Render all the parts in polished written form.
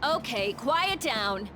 Okay, quiet down.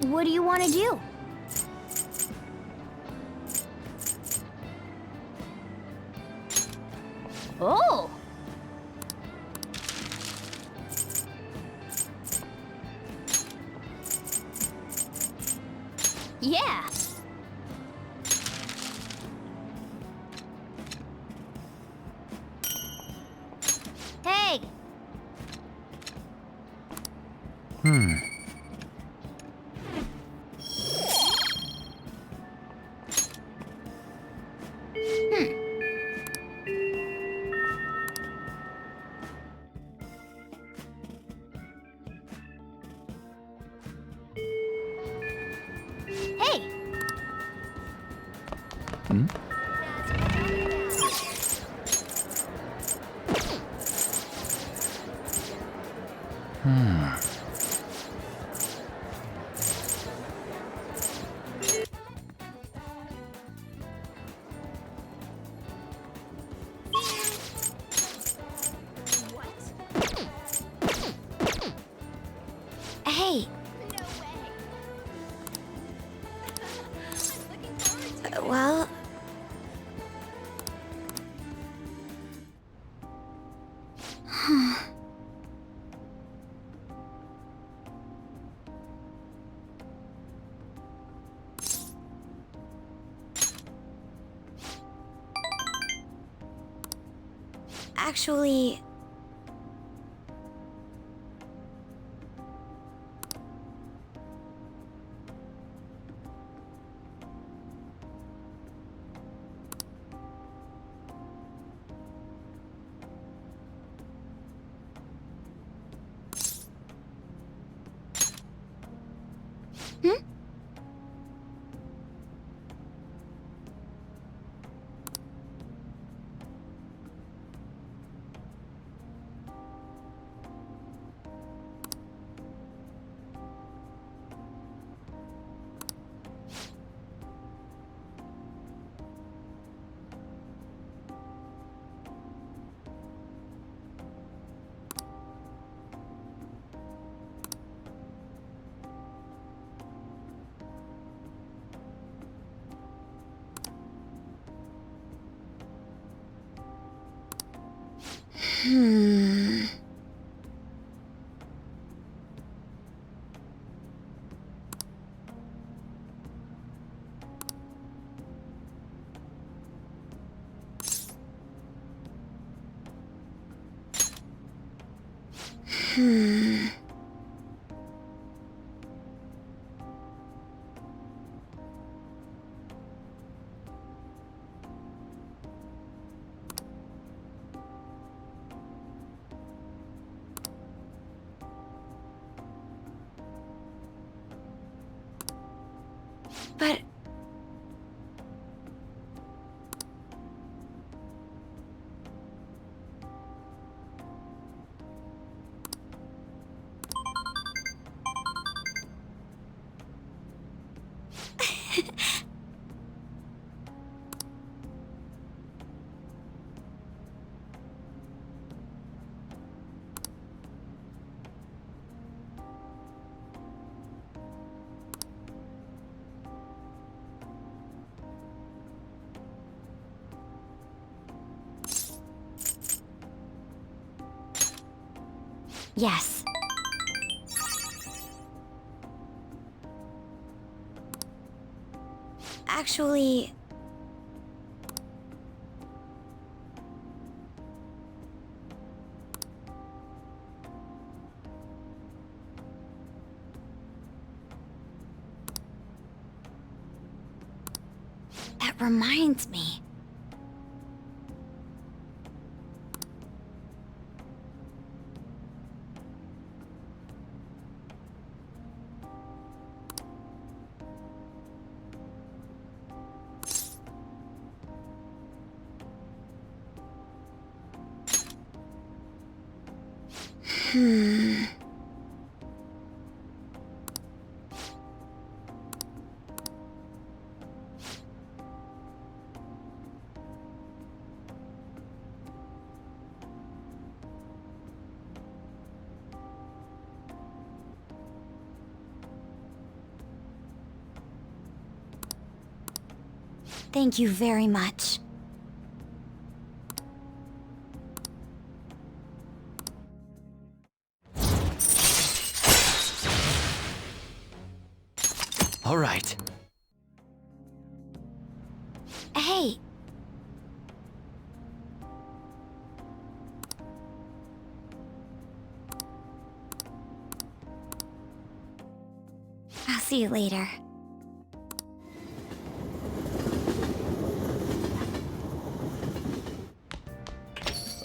What do you want to do? Oh! Yeah! Hey! Hey! Hey! Well... Actually... Hmm? Hmm... Hmm... But... Yes. Actually... That reminds me. Thank you very much. All right. Hey. I'll see you later.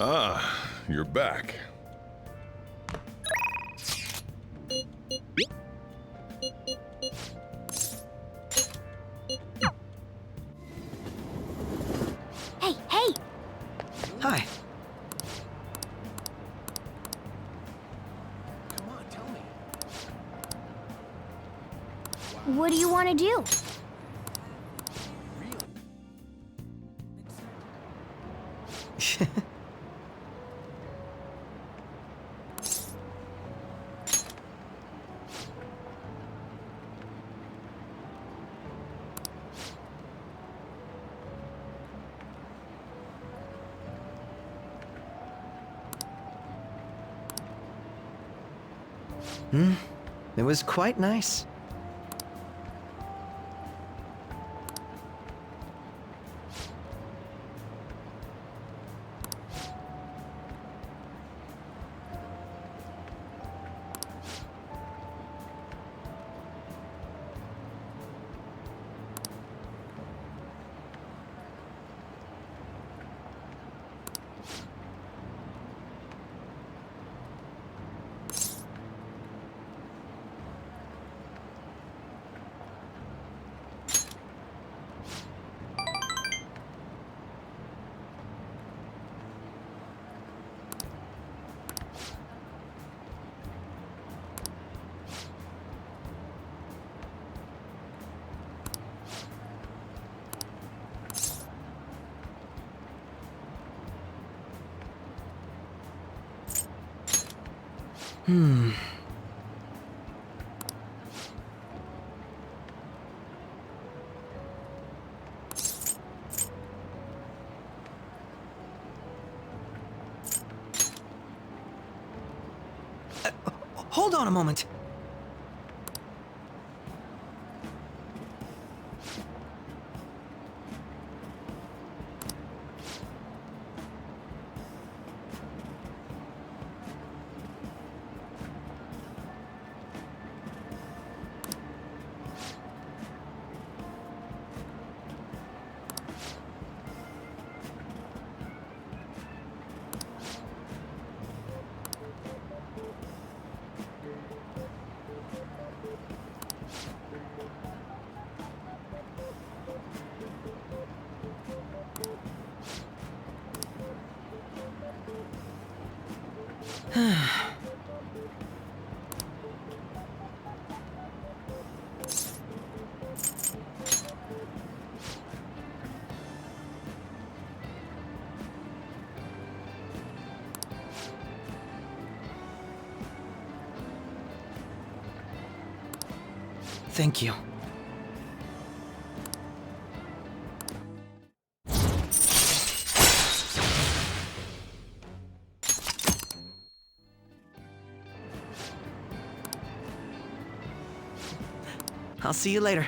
Ah, you're back. Hey, hey! Hi. Come on, tell me. What do you want to do? Really? It was quite nice. Hold on a moment. Thank you. I'll see you later.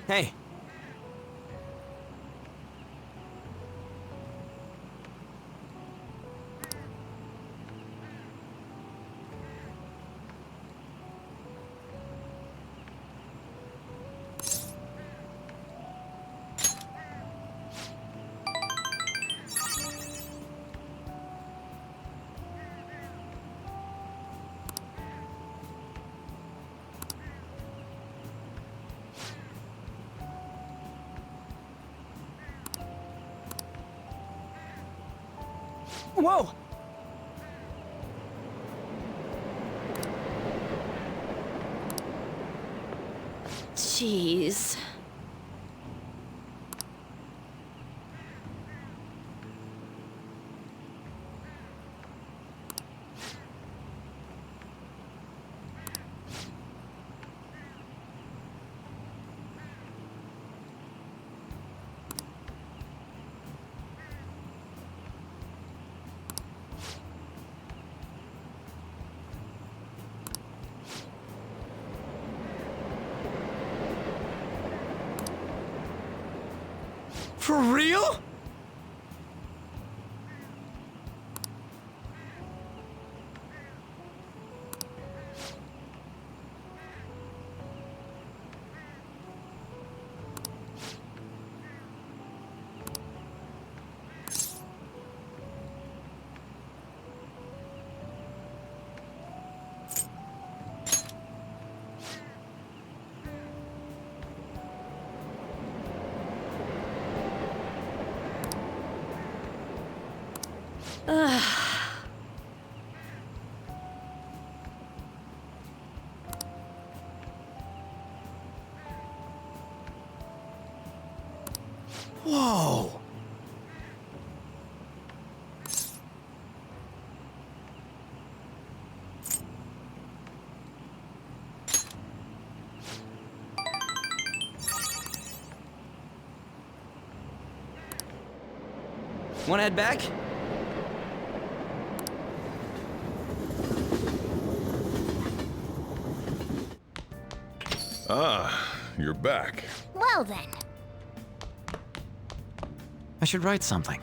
Hey. Whoa! Jeez. For real? Whoa! Wanna head back? Ah, you're back. Well then. I should write something.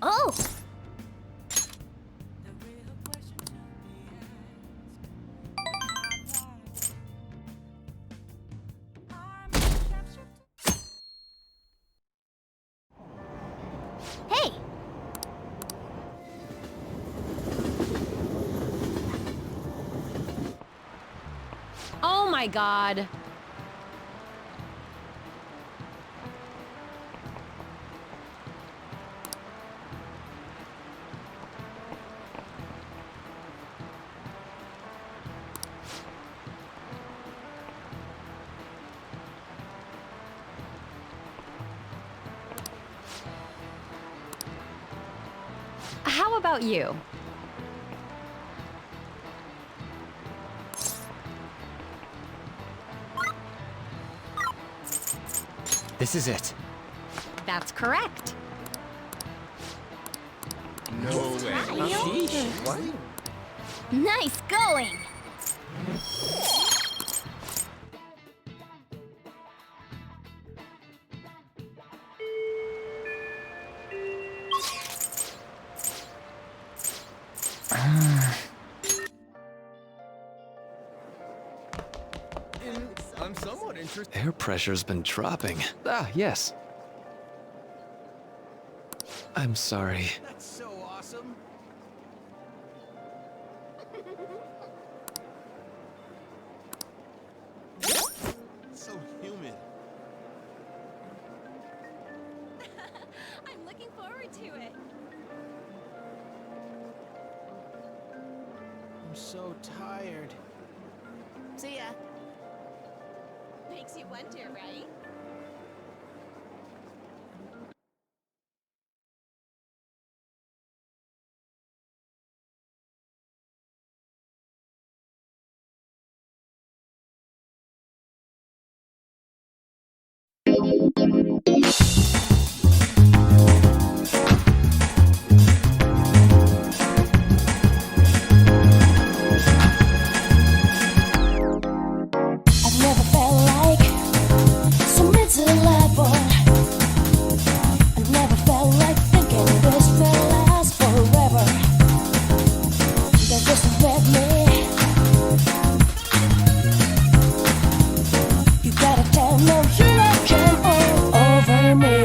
Oh! Hey! Oh my god. How about you? This is it. That's correct. No way. Nice going! I'm somewhat interested. Air pressure's been dropping. Ah, yes. I'm sorry. That's so awesome. So humid. I'm looking forward to it. I'm so tired. See ya. Makes you wonder, right? I've never felt like so miserable. I've never felt like thinking this will last forever. They're just with me. You gotta tell no, you don't jump all over me.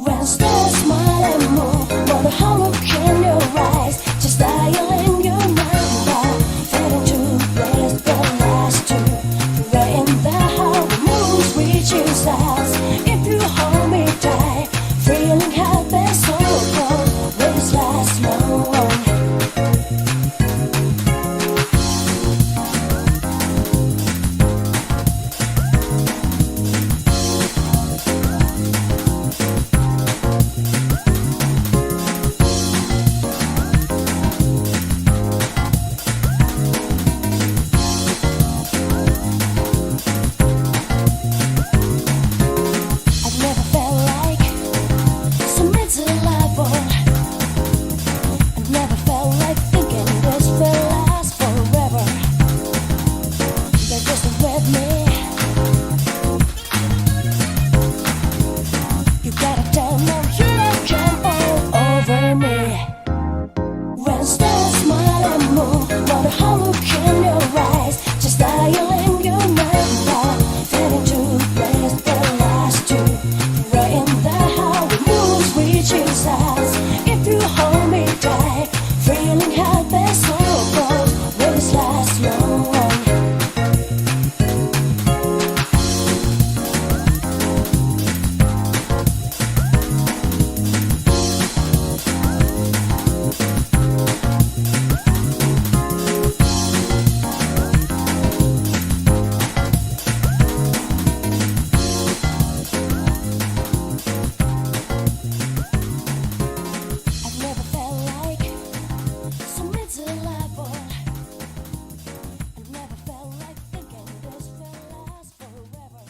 When stars smile and move, what a hollow in your eyes, just dialing your mind out, fading to rest the last two. Right in the how the moves reach your sides. If you hold me tight, feeling happy so cold, will this last long? I've never felt like so miserable. I've never felt like thinking this will last forever. They're just with me. You gotta tell no, you don't jump all over me. When stars smile and move, what a hollow in your eyes, just dialing your mind out, fading to rest the last two. Right in the how the moves reach your sides. If you hold me tight, feeling happy so cold, will this last long? I've never felt like so miserable. I've never felt like thinking this will last forever.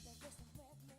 They're just with me.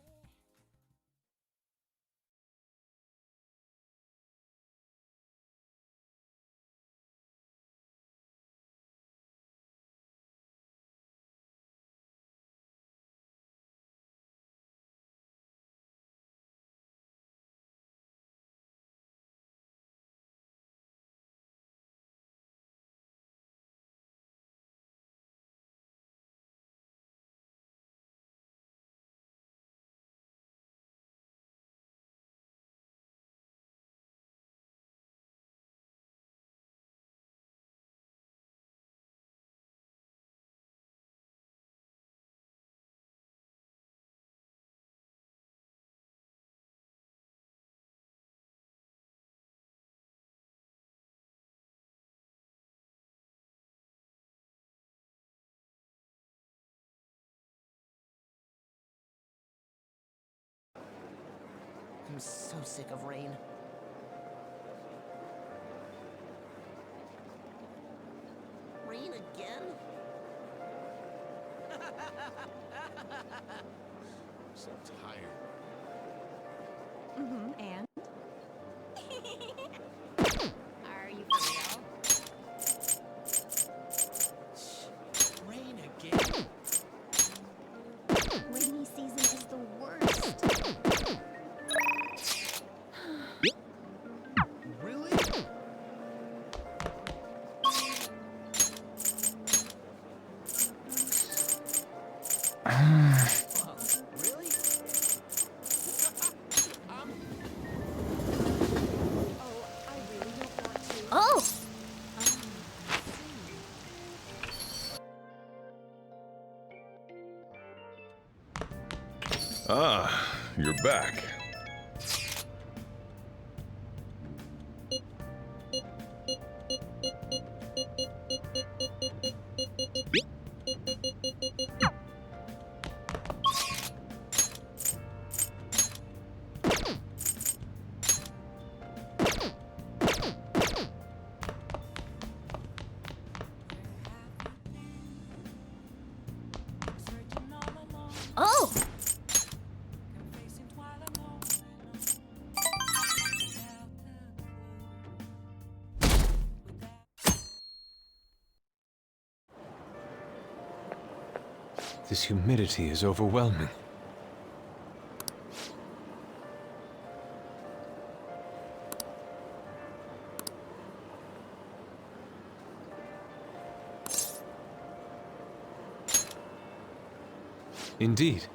I'm so sick of rain. Rain again? I'm so tired. And? Are you for real? Rain again? Rainy season is the worst. Really? Oh, really? Oh! Ah, you're back. This humidity is overwhelming. Indeed.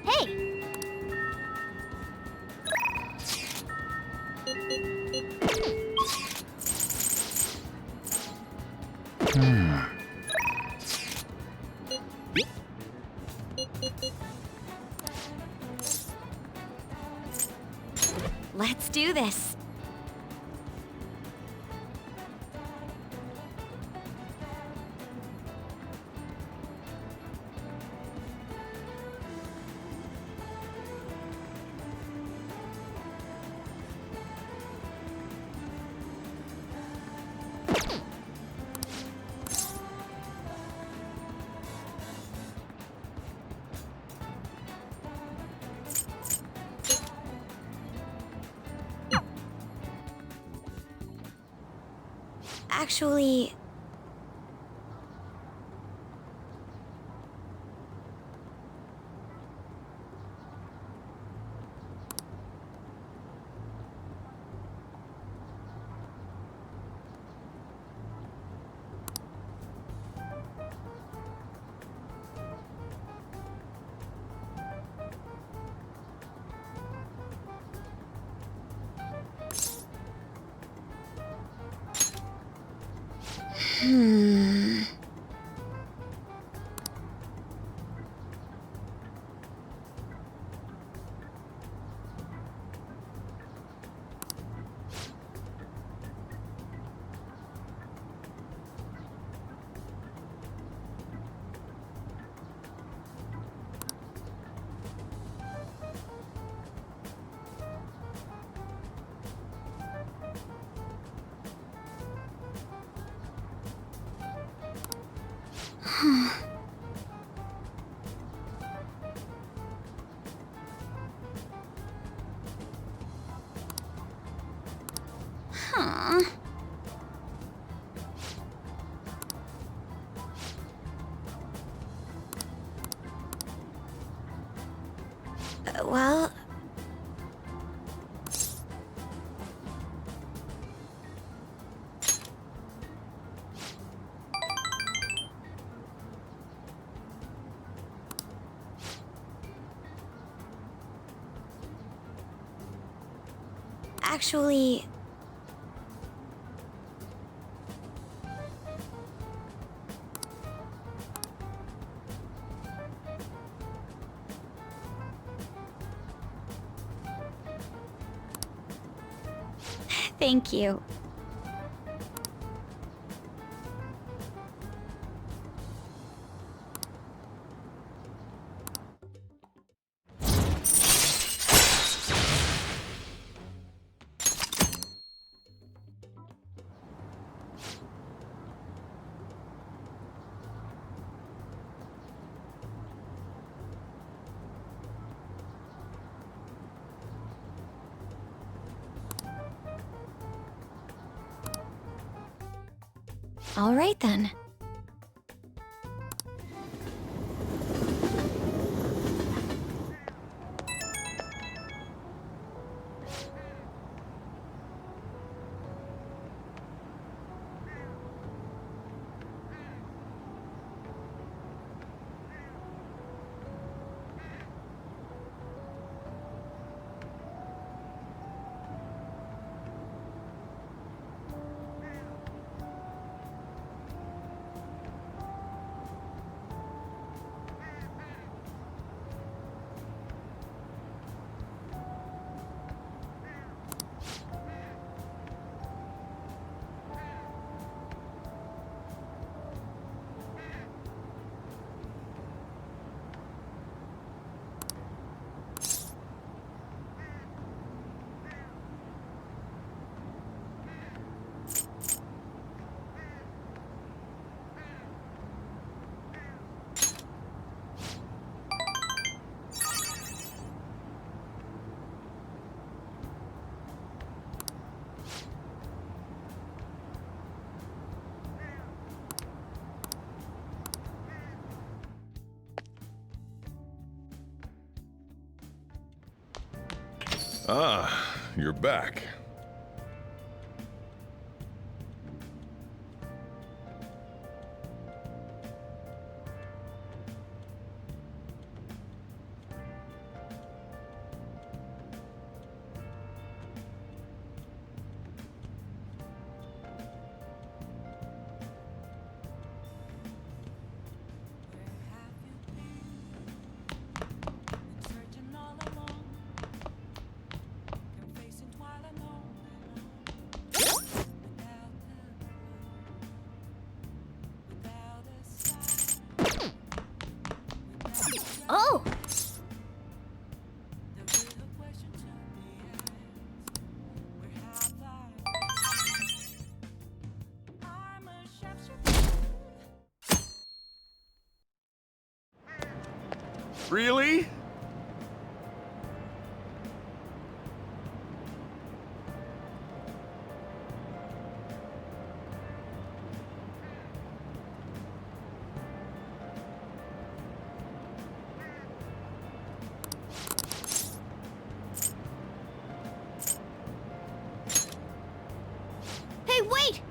Hey! Let's do this. Actually... Huh. Well... Actually... Thank you. All right then. Ah, you're back. Oh! Really? Hey, wait!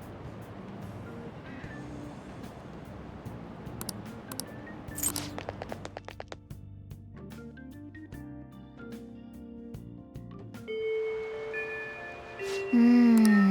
Hmm.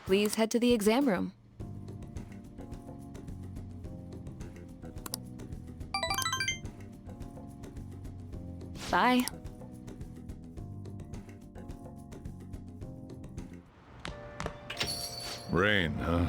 Please head to the exam room. Bye. Rain, huh?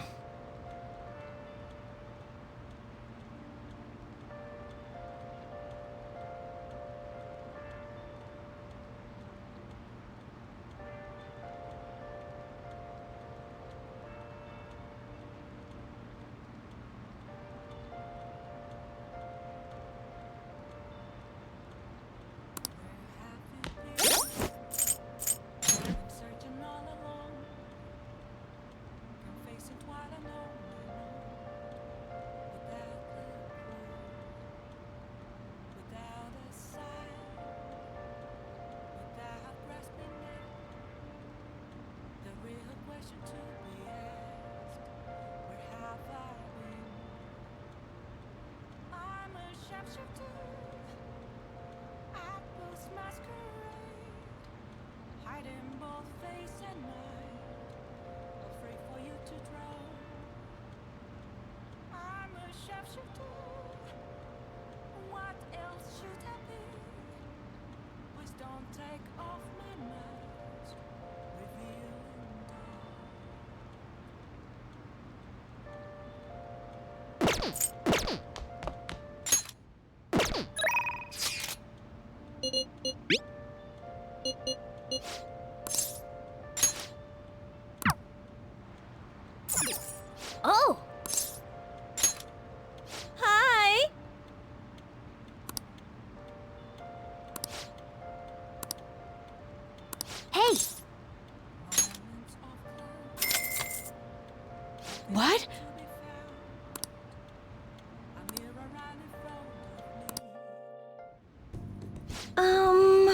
Oh! Hi! Hey! What? Um...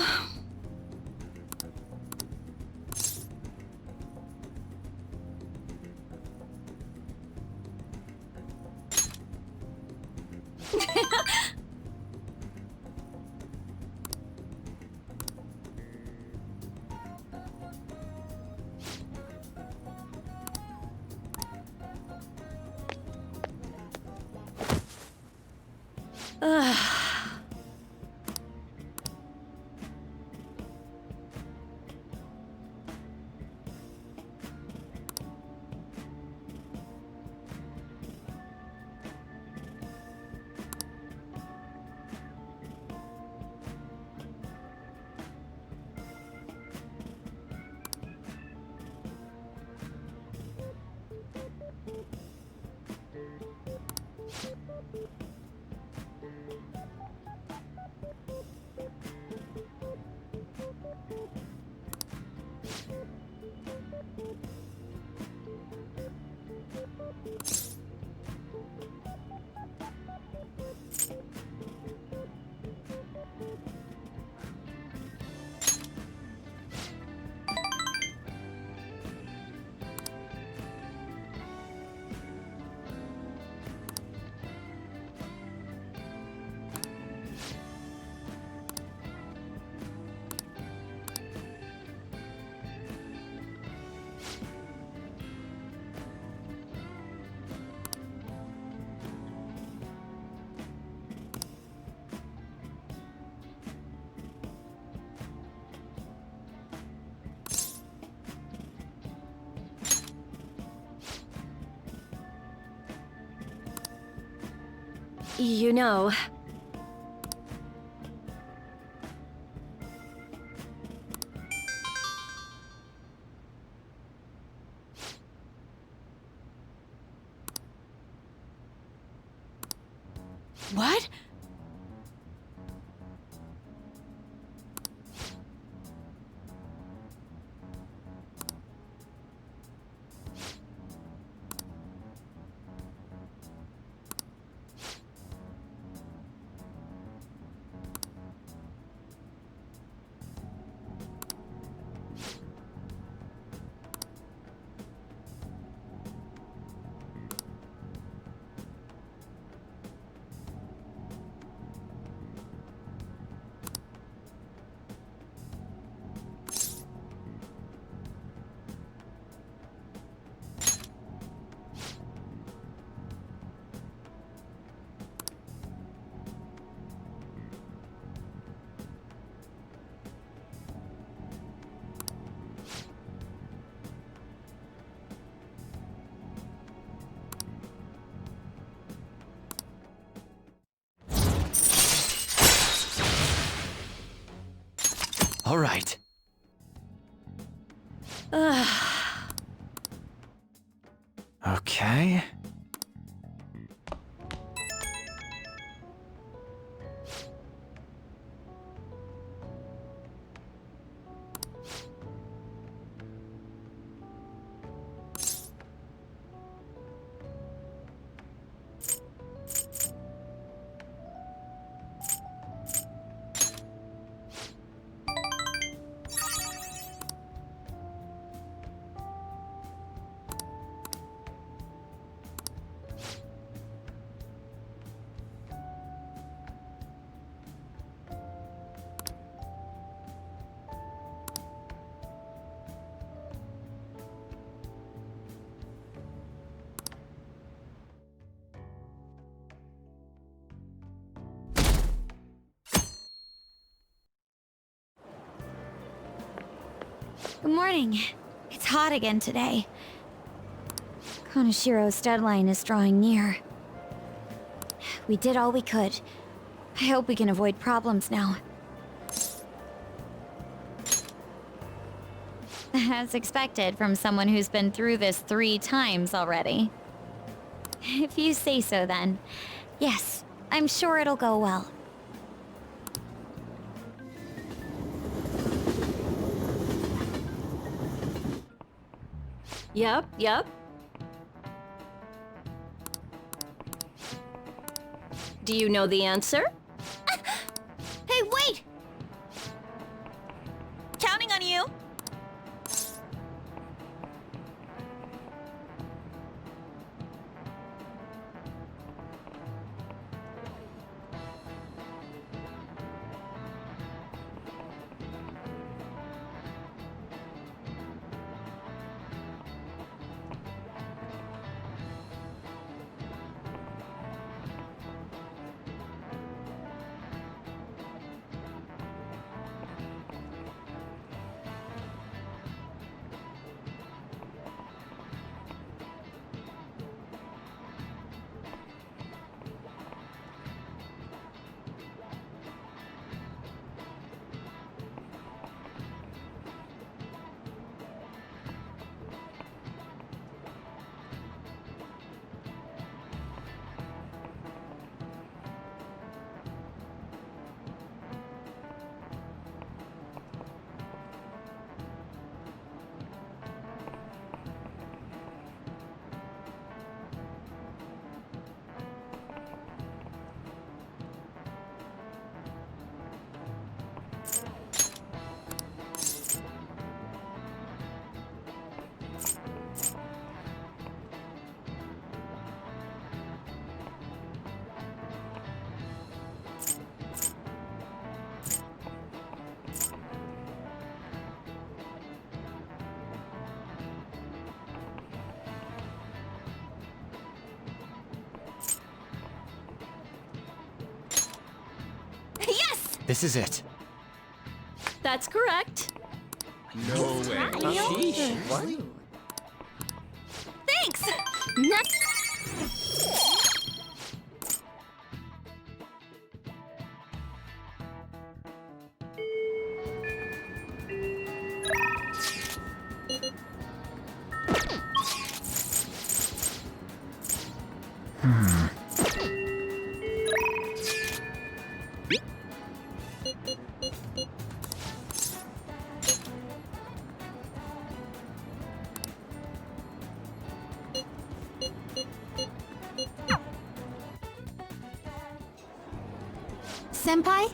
You know, What? All right. Okay. good morning. It's hot again today. Konoshiro's deadline is drawing near. We did all we could. I hope we can avoid problems now. As expected from someone who's been through this 3 times already. If you say so, then. Yes, I'm sure it'll go well. Yep. Do you know the answer? Hey, wait! Counting on you! This is it. That's correct. No way. Sheesh. What? Thanks! Senpai?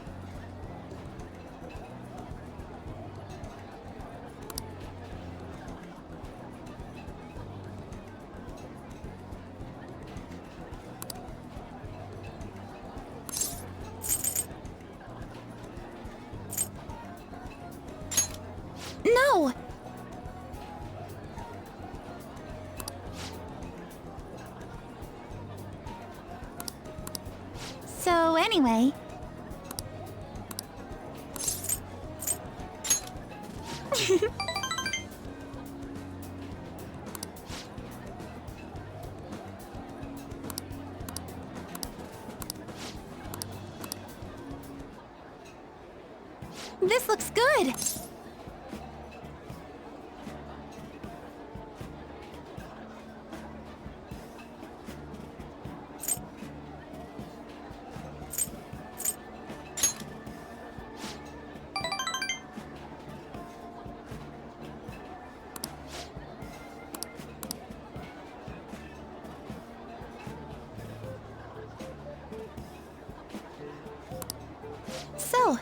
No! So anyway... This looks good! So...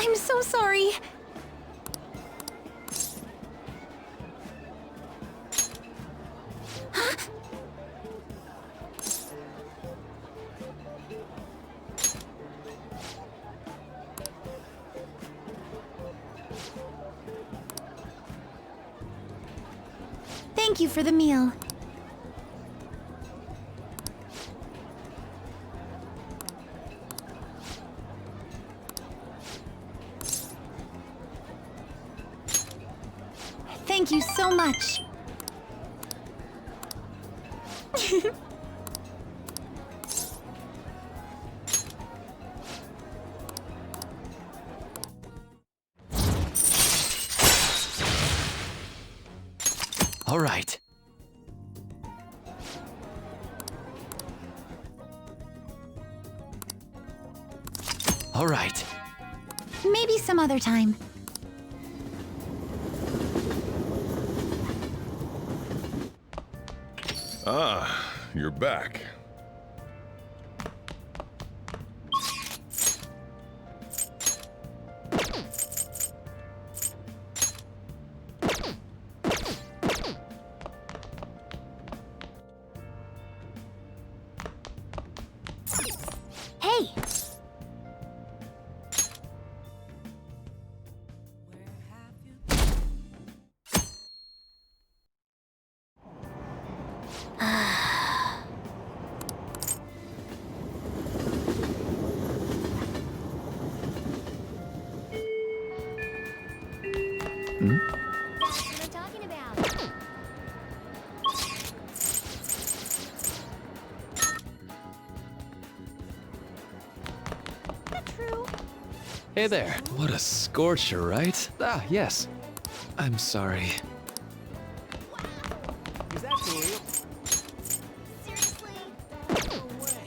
I'm so sorry. Huh? Thank you for the meal. Thank you so much. All right. All right. Maybe some other time. Ah, you're back. Hey! That's what I'm talking about. Hey there. What a scorcher, right? Ah, yes. I'm sorry. Is that for real? Seriously? No way.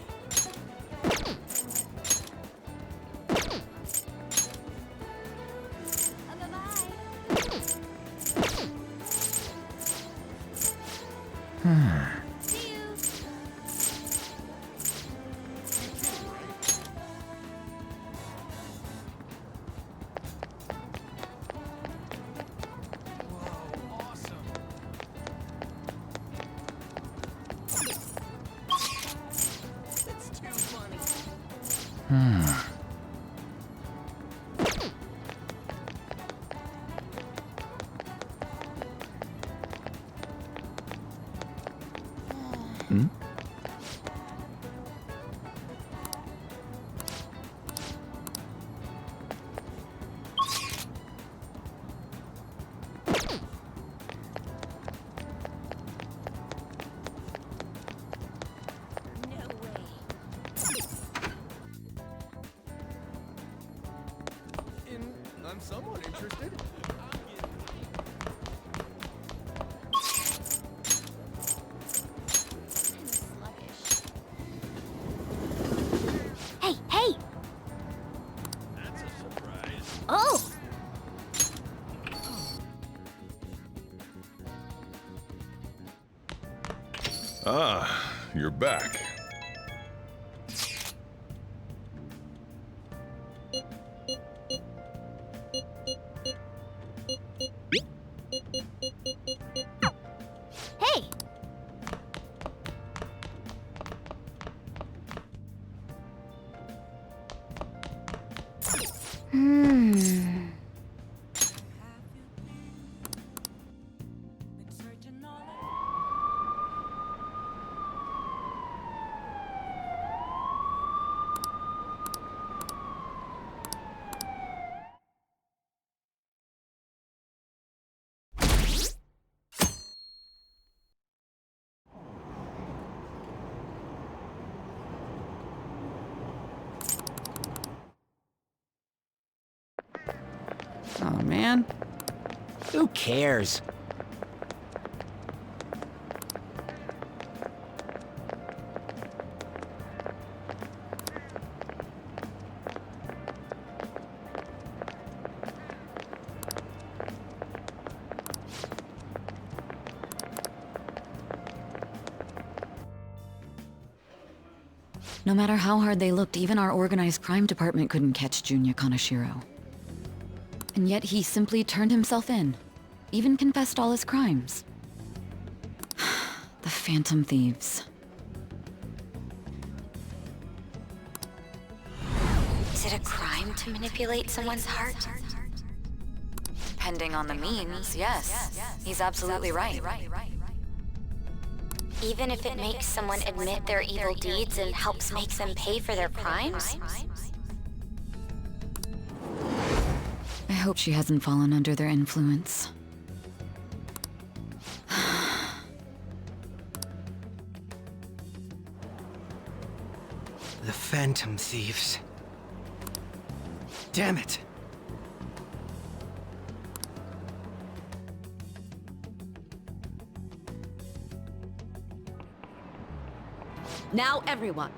Bye-bye. See you. Whoa, awesome. It's too funny. No way. I'm somewhat interested. Kind of sluggish. Hey, hey! That's a surprise. Oh! Ah, you're back. Hey! Hmm. Oh man. Who cares? No matter how hard they looked, even our organized crime department couldn't catch Junya Kanashiro. And yet he simply turned himself in. Even confessed all his crimes. The Phantom Thieves. Is it a crime to manipulate someone's heart? Depending on the means, yes. He's absolutely right. Even if it makes someone admit their evil deeds and helps make them pay for their crimes? I hope she hasn't fallen under their influence. The Phantom Thieves. Damn it. Now everyone.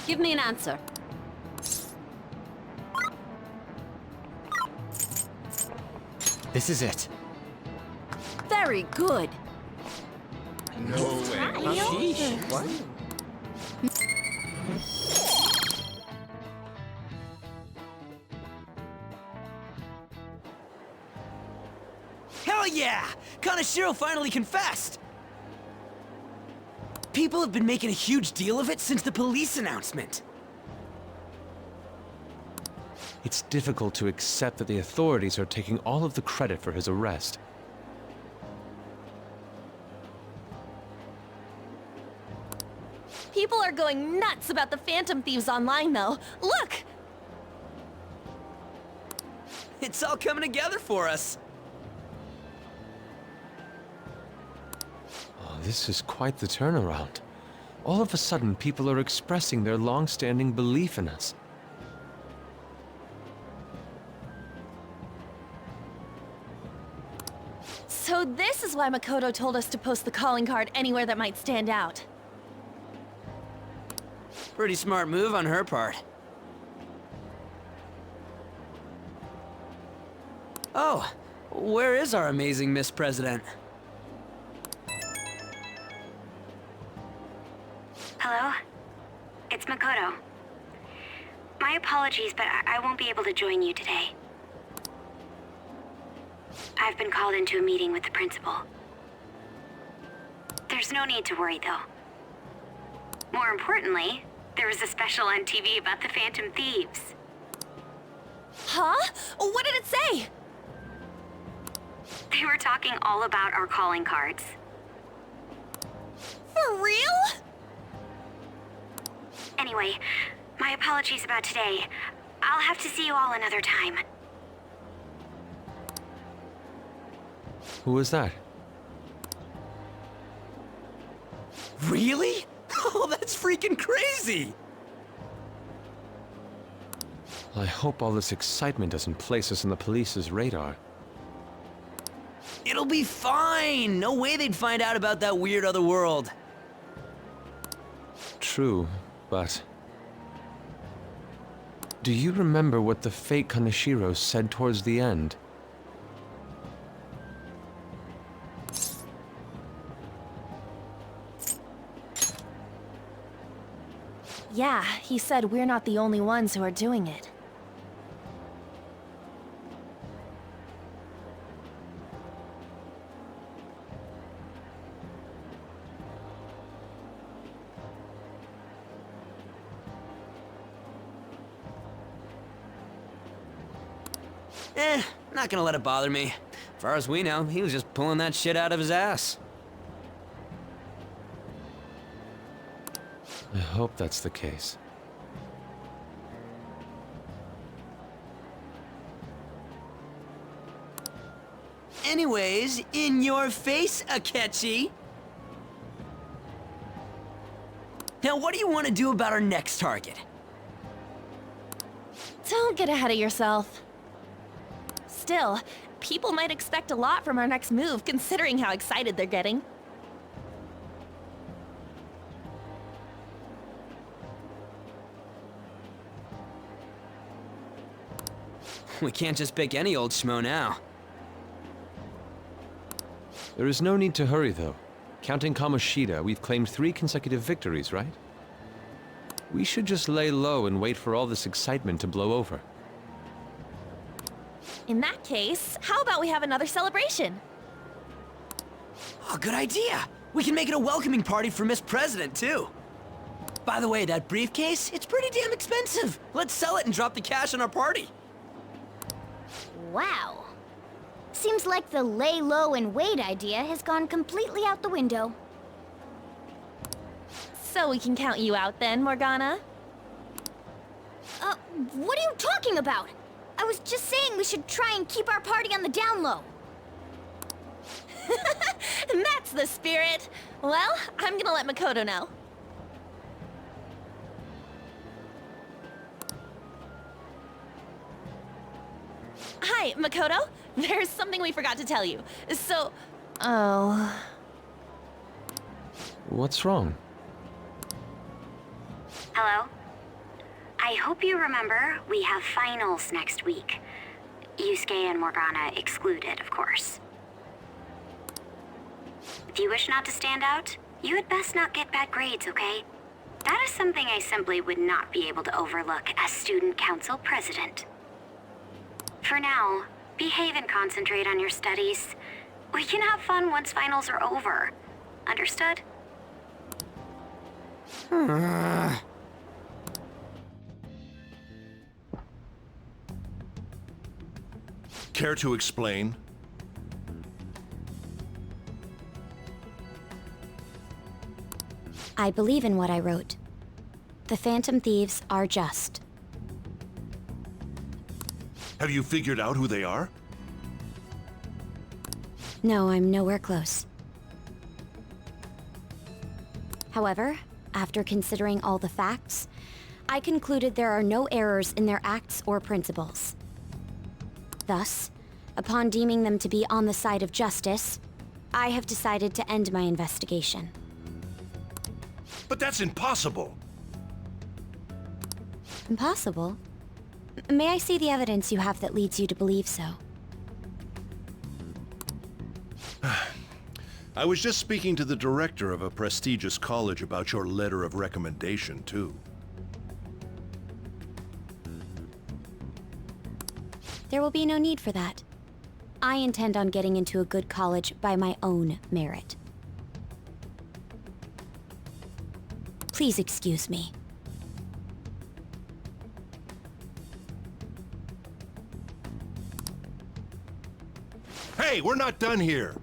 Give me an answer. This is it. Very good. No way. What? Hell yeah! Kanashiro finally confessed! People have been making a huge deal of it since the police announcement. It's difficult to accept that the authorities are taking all of the credit for his arrest. People are going nuts about the Phantom Thieves online, though. Look! It's all coming together for us. Oh, this is quite the turnaround. All of a sudden, people are expressing their long-standing belief in us. So this is why Makoto told us to post the calling card anywhere that might stand out. Pretty smart move on her part. Oh, where is our amazing Miss President? Hello? It's Makoto. My apologies, but I won't be able to join you today. I've been called into a meeting with the principal. There's no need to worry, though. More importantly, there was a special on TV about the Phantom Thieves. Huh? What did it say? They were talking all about our calling cards. For real? Anyway, my apologies about today. I'll have to see you all another time. Who was that? Really? Oh, that's freaking crazy! I hope all this excitement doesn't place us on the police's radar. It'll be fine! No way they'd find out about that weird other world. True, but... Do you remember what the fake Kaneshiro said towards the end? Yeah, he said we're not the only ones who are doing it. Not gonna let it bother me. As far as we know, he was just pulling that shit out of his ass. I hope that's the case. Anyways, in your face, Akechi! Now, what do you want to do about our next target? Don't get ahead of yourself. Still, people might expect a lot from our next move, considering how excited they're getting. We can't just pick any old schmo now. There is no need to hurry, though. Counting Kamoshida, we've claimed 3 consecutive victories, right? We should just lay low and wait for all this excitement to blow over. In that case, how about we have another celebration? Oh, good idea! We can make it a welcoming party for Miss President, too. By the way, that briefcase, it's pretty damn expensive. Let's sell it and drop the cash on our party. Wow. Seems like the lay low and wait idea has gone completely out the window. So we can count you out then, Morgana? What are you talking about? I was just saying we should try and keep our party on the down low. That's the spirit! Well, I'm gonna let Makoto know. Hi, Makoto. There's something we forgot to tell you. So... Oh... What's wrong? Hello? I hope you remember we have finals next week. Yusuke and Morgana excluded, of course. If you wish not to stand out, you had best not get bad grades, okay? That is something I simply would not be able to overlook as student council president. For now, behave and concentrate on your studies. We can have fun once finals are over. Understood? Care to explain? I believe in what I wrote. The Phantom Thieves are just. Have you figured out who they are? No, I'm nowhere close. However, after considering all the facts, I concluded there are no errors in their acts or principles. Thus, upon deeming them to be on the side of justice, I have decided to end my investigation. But that's impossible. Impossible? May I see the evidence you have that leads you to believe so? I was just speaking to the director of a prestigious college about your letter of recommendation, too. There will be no need for that. I intend on getting into a good college by my own merit. Please excuse me. Hey, we're not done here!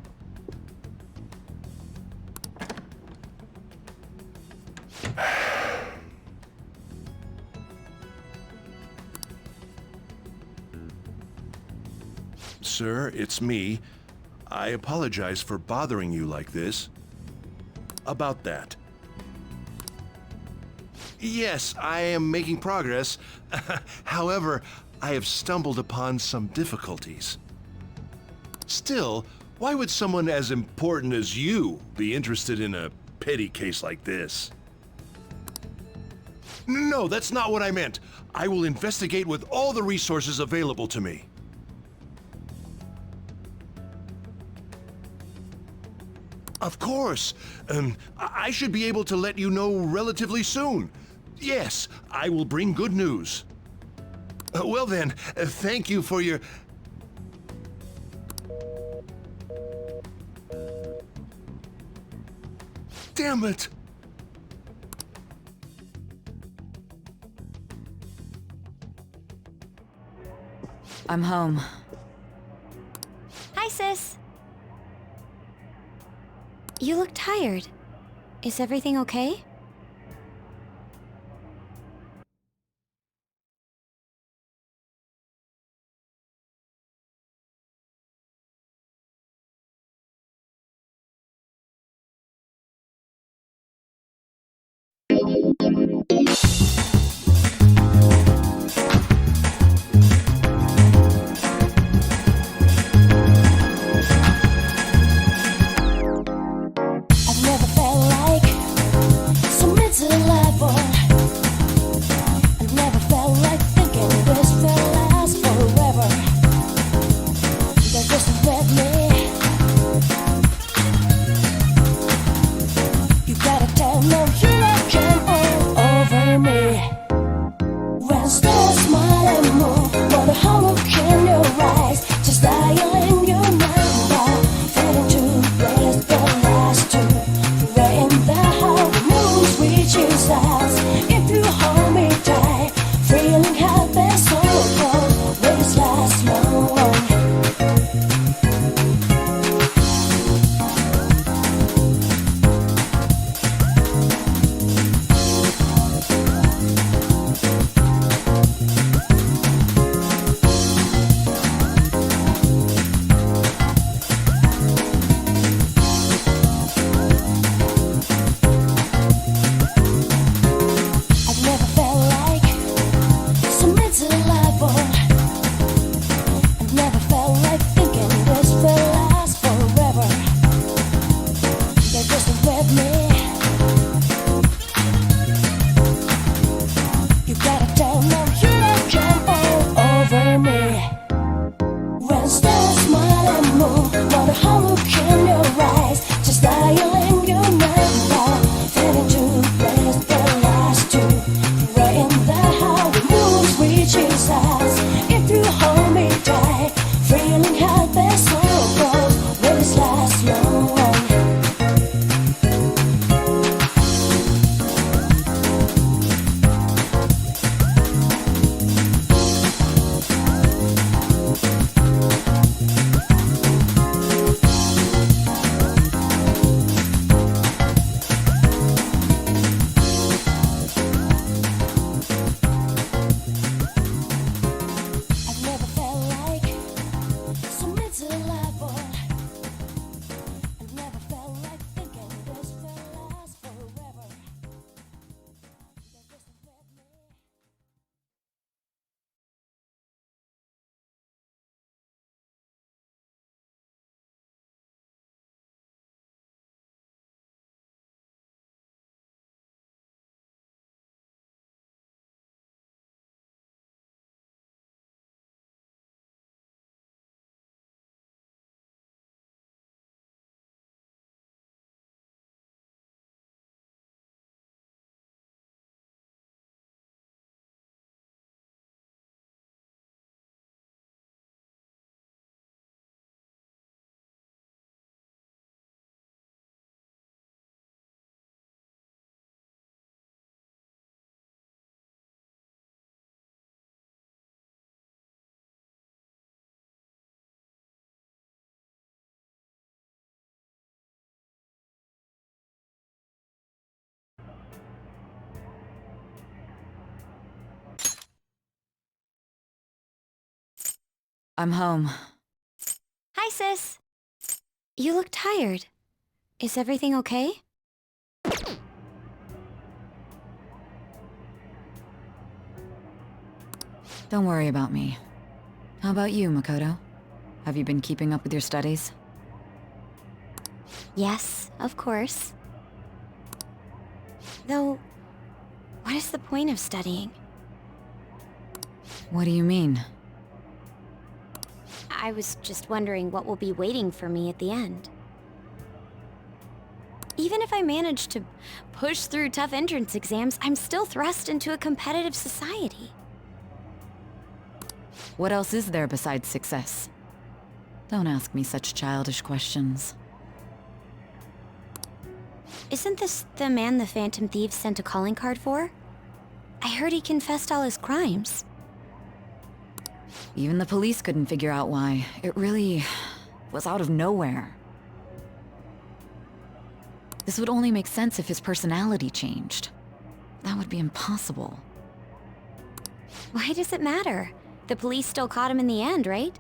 Sir, it's me. I apologize for bothering you like this. About that. Yes, I am making progress. However, I have stumbled upon some difficulties. Still, why would someone as important as you be interested in a petty case like this? No, that's not what I meant. I will investigate with all the resources available to me. Of course. I should be able to let you know relatively soon. Yes, I will bring good news. Well then, thank you for your... Damn it! I'm home. Hi, sis. You look tired. Is everything okay? I've never felt like I'm home. Hi, sis. You look tired. Is everything okay? Don't worry about me. How about you, Makoto? Have you been keeping up with your studies? Yes, of course. Though, what is the point of studying? What do you mean? I was just wondering what will be waiting for me at the end. Even if I manage to push through tough entrance exams, I'm still thrust into a competitive society. What else is there besides success? Don't ask me such childish questions. Isn't this the man the Phantom Thieves sent a calling card for? I heard he confessed all his crimes. Even the police couldn't figure out why. It really was out of nowhere. This would only make sense if his personality changed. That would be impossible. Why does it matter? The police still caught him in the end, right?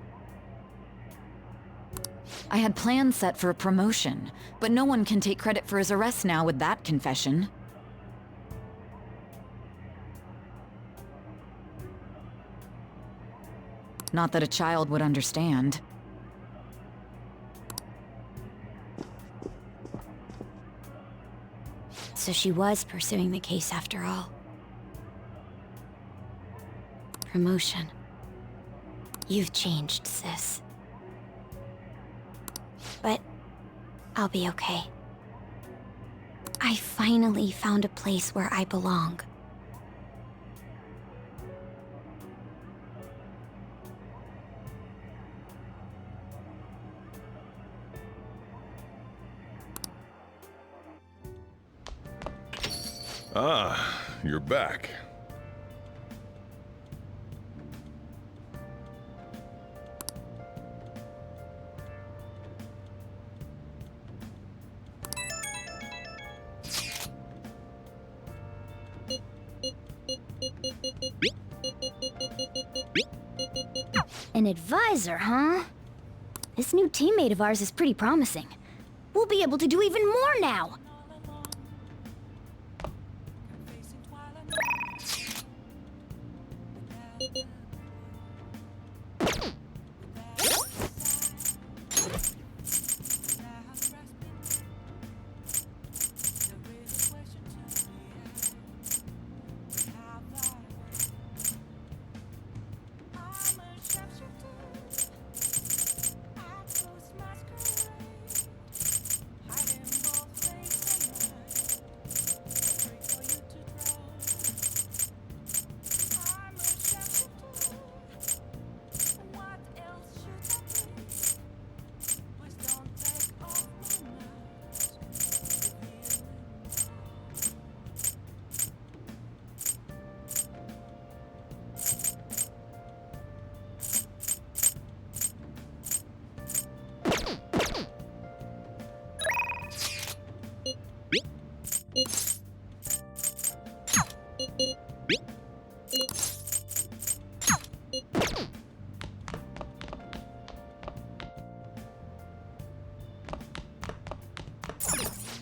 I had plans set for a promotion, but no one can take credit for his arrest now with that confession. Not that a child would understand. So she was pursuing the case after all. Promotion. You've changed, sis. But I'll be okay. I finally found a place where I belong. Ah, you're back. An advisor, huh? This new teammate of ours is pretty promising. We'll be able to do even more now!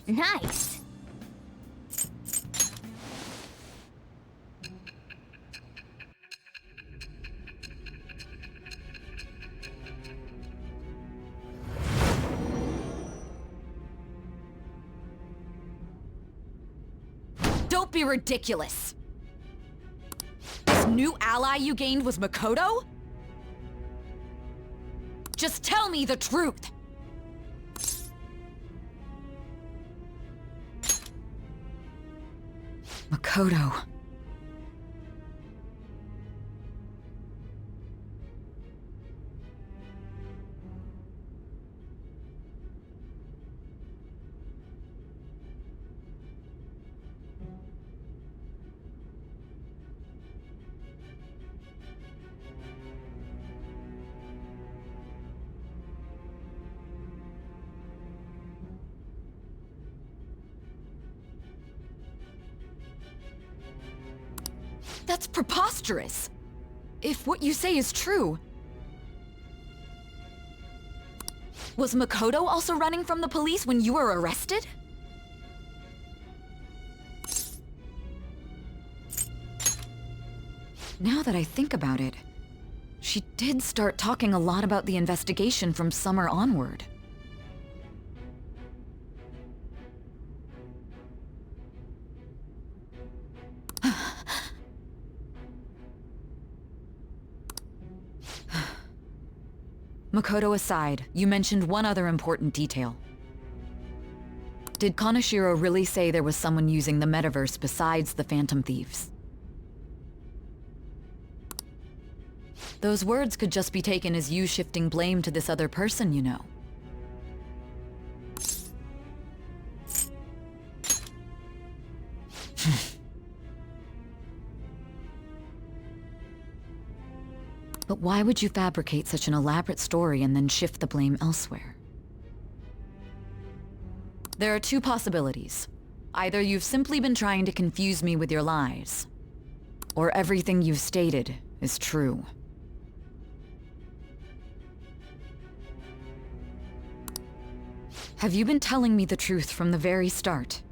Nice! Don't be ridiculous! This new ally you gained was Makoto? Just tell me the truth! Makoto. That's preposterous! If what you say is true, Was Makoto also running from the police when you were arrested? Now that I think about it, she did start talking a lot about the investigation from summer onward. Makoto aside, you mentioned one other important detail. Did Kaneshiro really say there was someone using the metaverse besides the Phantom Thieves? Those words could just be taken as you shifting blame to this other person, you know. But why would you fabricate such an elaborate story and then shift the blame elsewhere? There are two possibilities. Either you've simply been trying to confuse me with your lies, or everything you've stated is true. Have you been telling me the truth from the very start?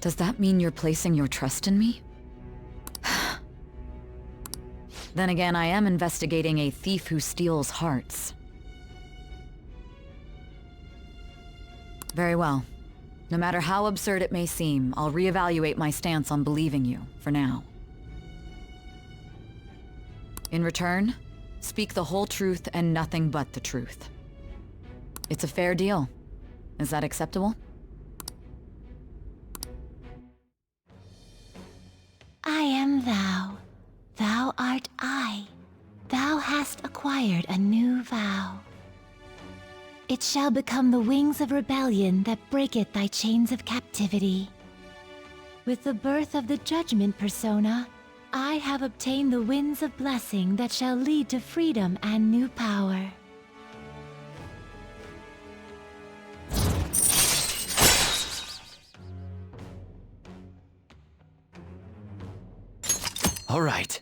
Does that mean you're placing your trust in me? Then again, I am investigating a thief who steals hearts. Very well. No matter how absurd it may seem, I'll reevaluate my stance on believing you, for now. In return, speak the whole truth and nothing but the truth. It's a fair deal. Is that acceptable? I am thou. Thou art I. Thou hast acquired a new vow. It shall become the wings of rebellion that breaketh thy chains of captivity. With the birth of the judgment persona, I have obtained the winds of blessing that shall lead to freedom and new power. All right.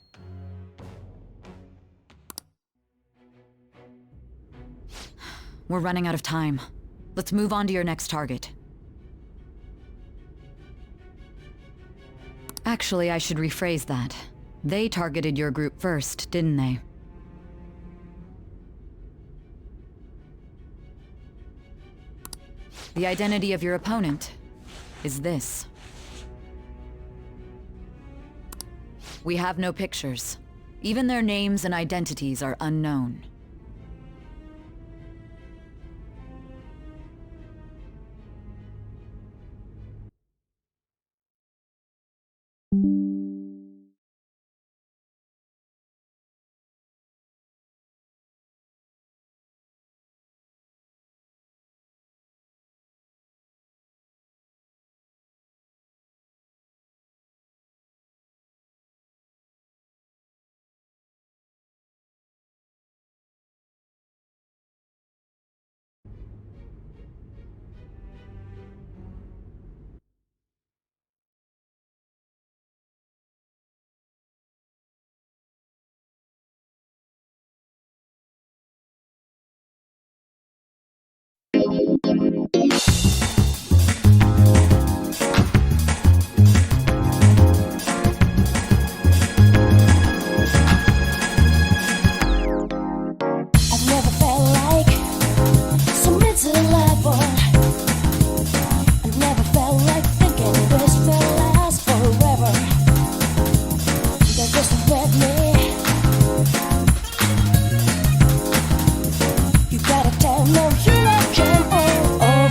We're running out of time. Let's move on to your next target. Actually, I should rephrase that. They targeted your group first, didn't they? The identity of your opponent is this. We have no pictures. Even their names and identities are unknown. You gotta tell no, you can't all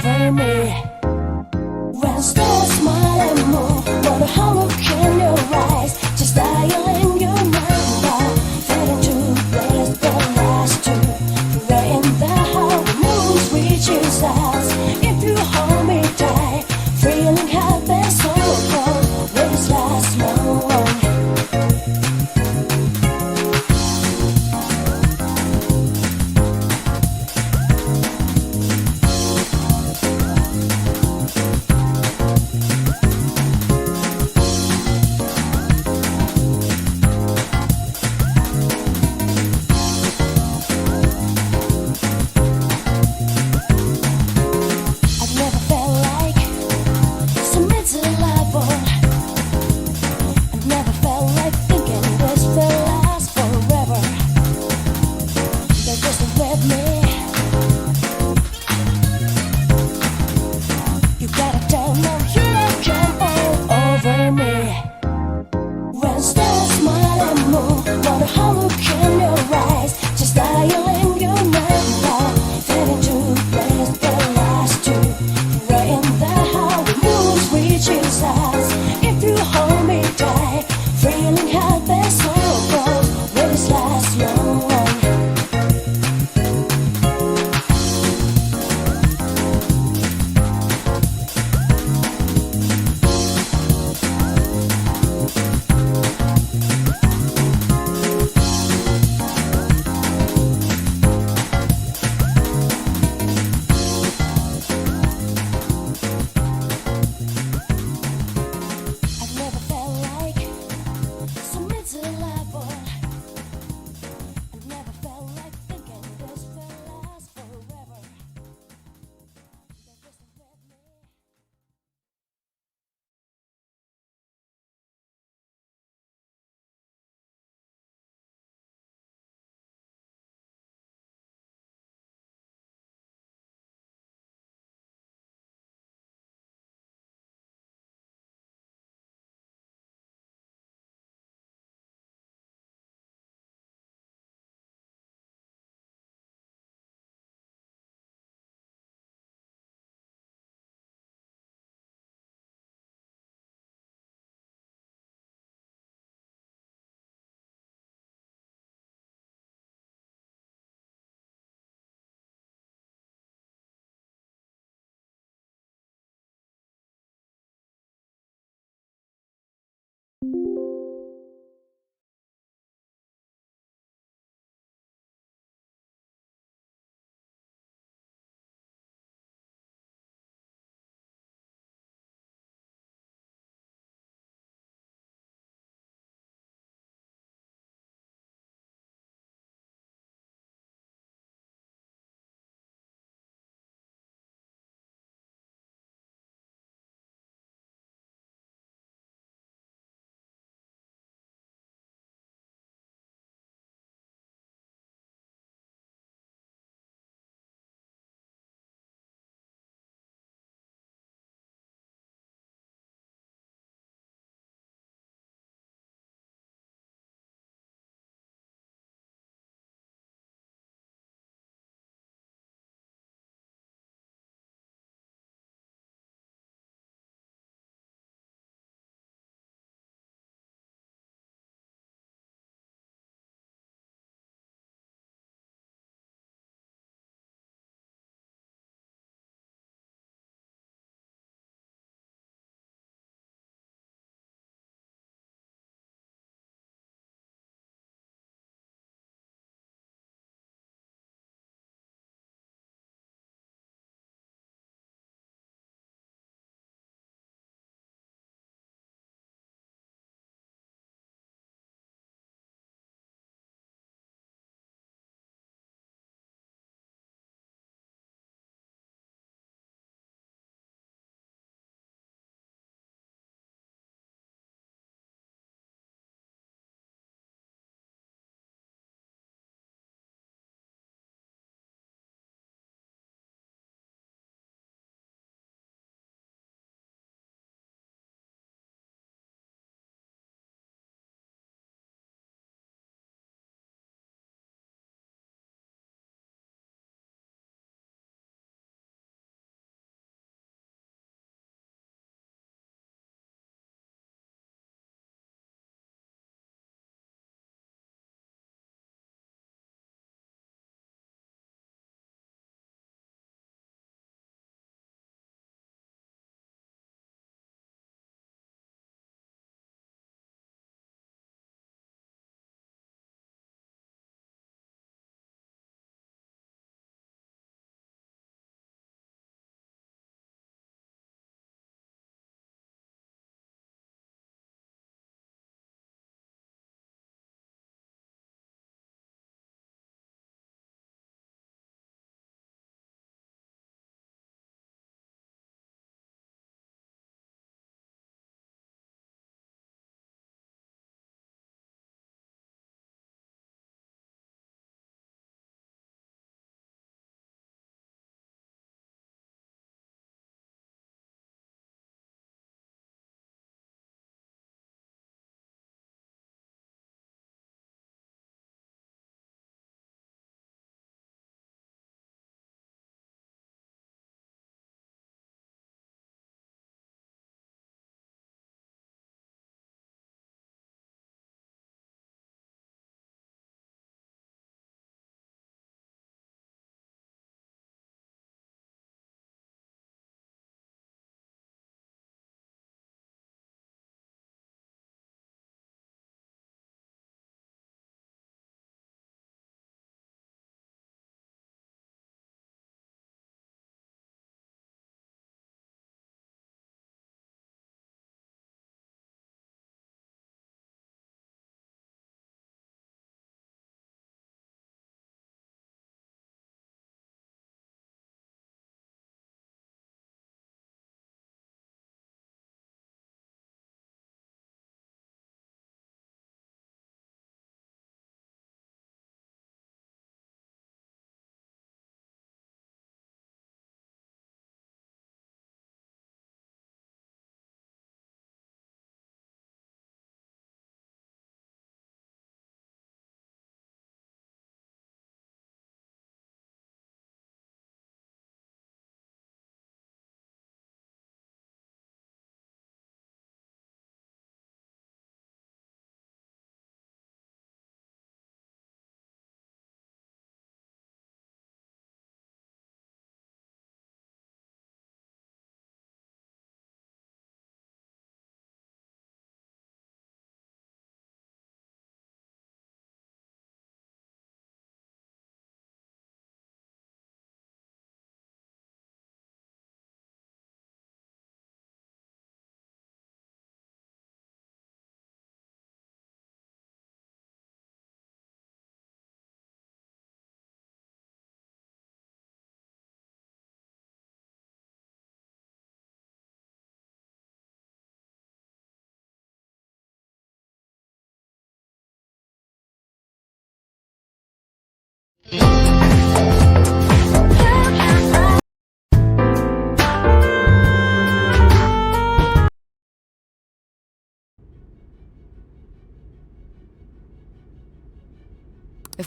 If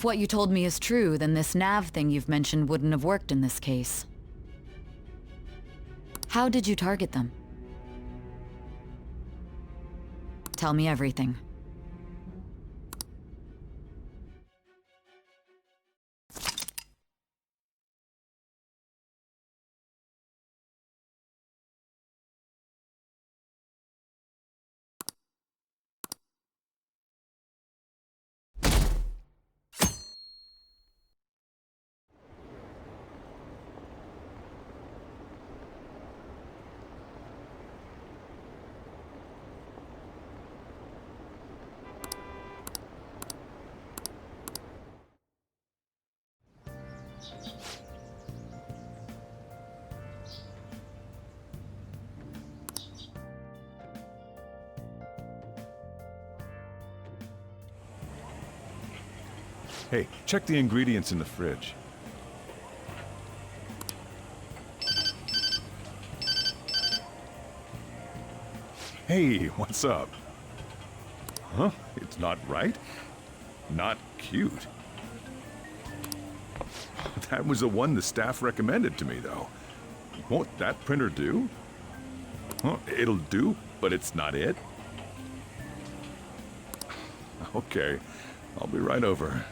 what you told me is true, then this nav thing you've mentioned wouldn't have worked in this case. How did you target them? Tell me everything. Hey, check the ingredients in the fridge. Hey, what's up? Huh? It's not right? Not cute. That was the one the staff recommended to me, though. Won't that printer do? Huh, it'll do, but it's not it. Okay, I'll be right over.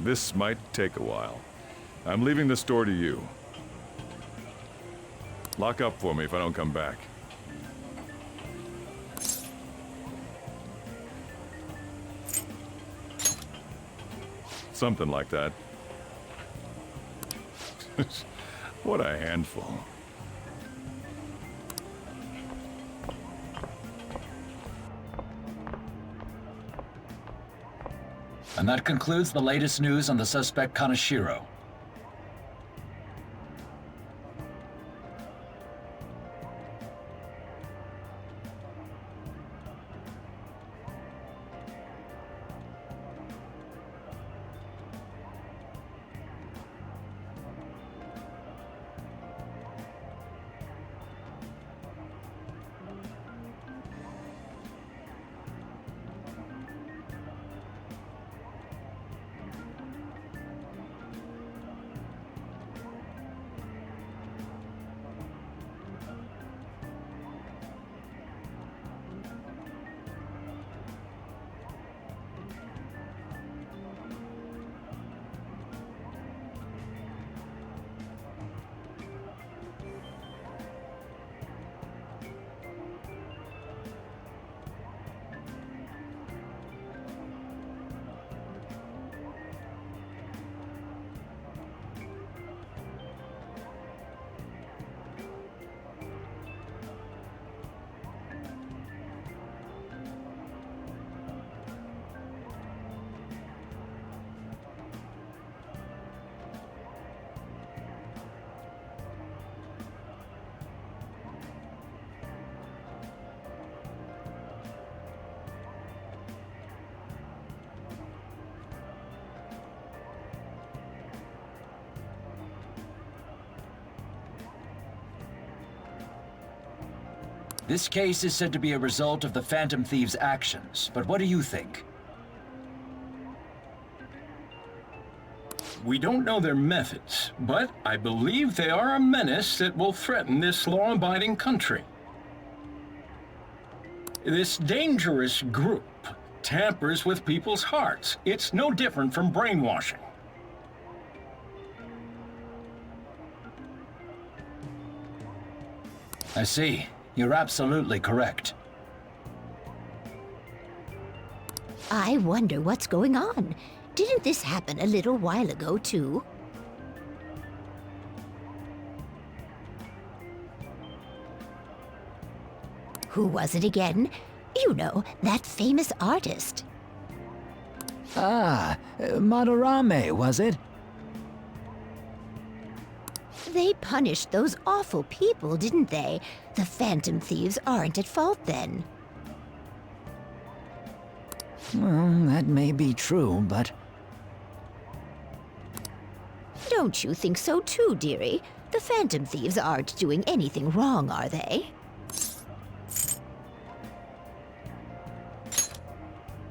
This might take a while. I'm leaving the store to you. Lock up for me if I don't come back. Something like that. What a handful. And that concludes the latest news on the suspect Kaneshiro. This case is said to be a result of the Phantom Thieves' actions, but what do you think? We don't know their methods, but I believe they are a menace that will threaten this law-abiding country. This dangerous group tampers with people's hearts. It's no different from brainwashing. I see. You're absolutely correct. I wonder what's going on. Didn't this happen a little while ago, too? Who was it again? You know, that famous artist. Ah, Madarame, was it? They punished those awful people, didn't they? The Phantom Thieves aren't at fault then. Well, that may be true, but... Don't you think so too, dearie? The Phantom Thieves aren't doing anything wrong, are they?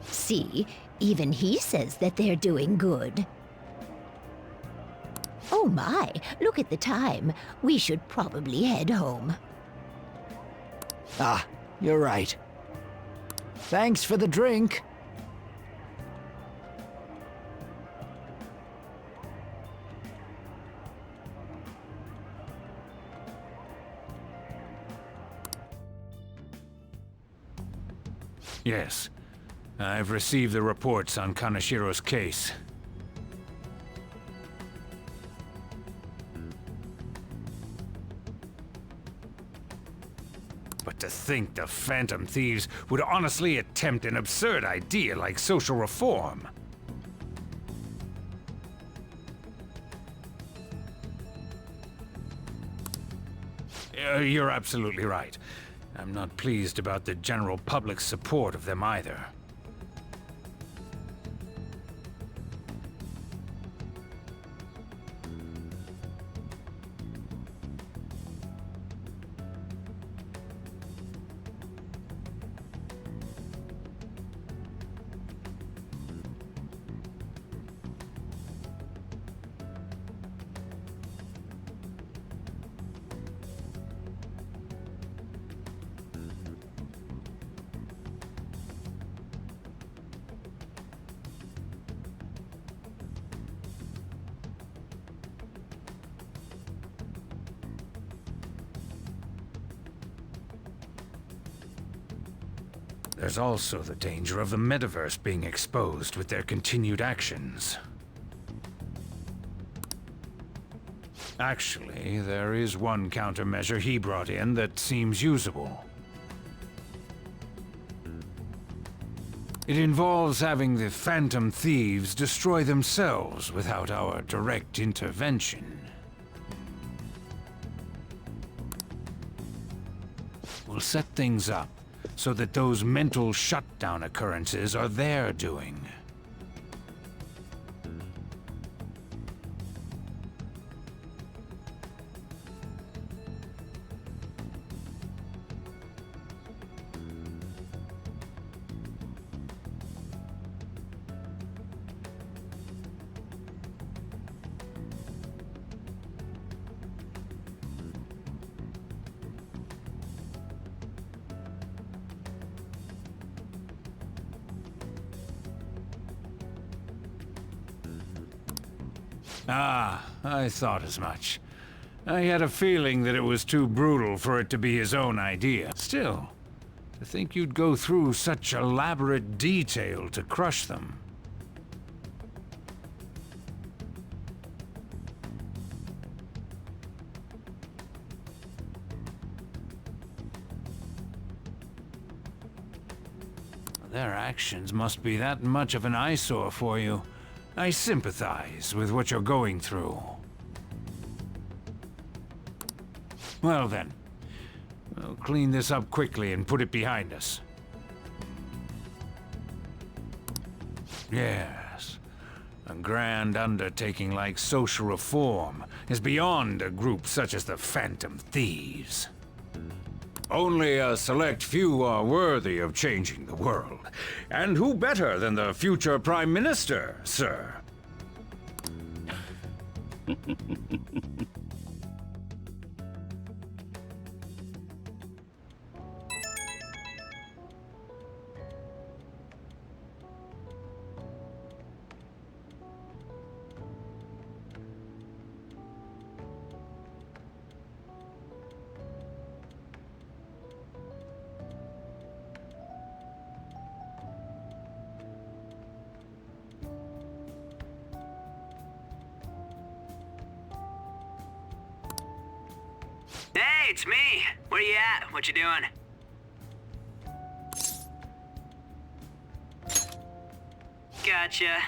See, even he says that they're doing good. Oh my, look at the time. We should probably head home. Ah, you're right. Thanks for the drink. Yes. I've received the reports on Kanashiro's case. But to think the Phantom Thieves would honestly attempt an absurd idea like social reform. You're absolutely right. I'm not pleased about the general public's support of them either. There's also the danger of the metaverse being exposed with their continued actions. Actually, there is one countermeasure he brought in that seems usable. It involves having the Phantom Thieves destroy themselves without our direct intervention. We'll set things up so that those mental shutdown occurrences are their doing. Ah, I thought as much. I had a feeling that it was too brutal for it to be his own idea. Still, to think you'd go through such elaborate detail to crush them. Their actions must be that much of an eyesore for you. I sympathize with what you're going through. Well then, we'll clean this up quickly and put it behind us. Yes, a grand undertaking like social reform is beyond a group such as the Phantom Thieves. Only a select few are worthy of changing the world. And who better than the future Prime Minister, sir? Hey, it's me. Where you at? What you doing? Gotcha.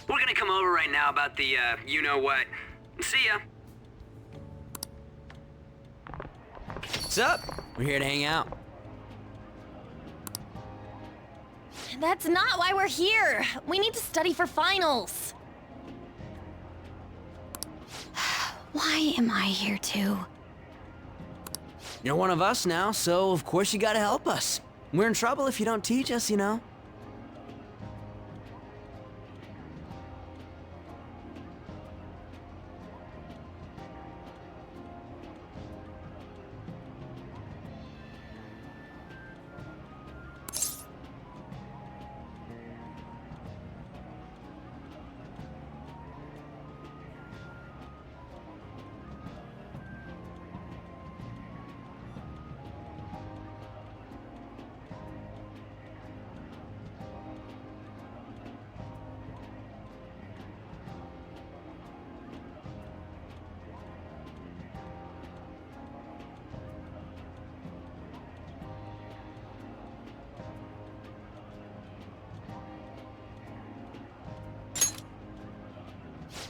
We're gonna come over right now about the, you-know-what. See ya. What's up? We're here to hang out. That's not why we're here. We need to study for finals. Why am I here too? You're one of us now, so of course you gotta help us. We're in trouble if you don't teach us, you know.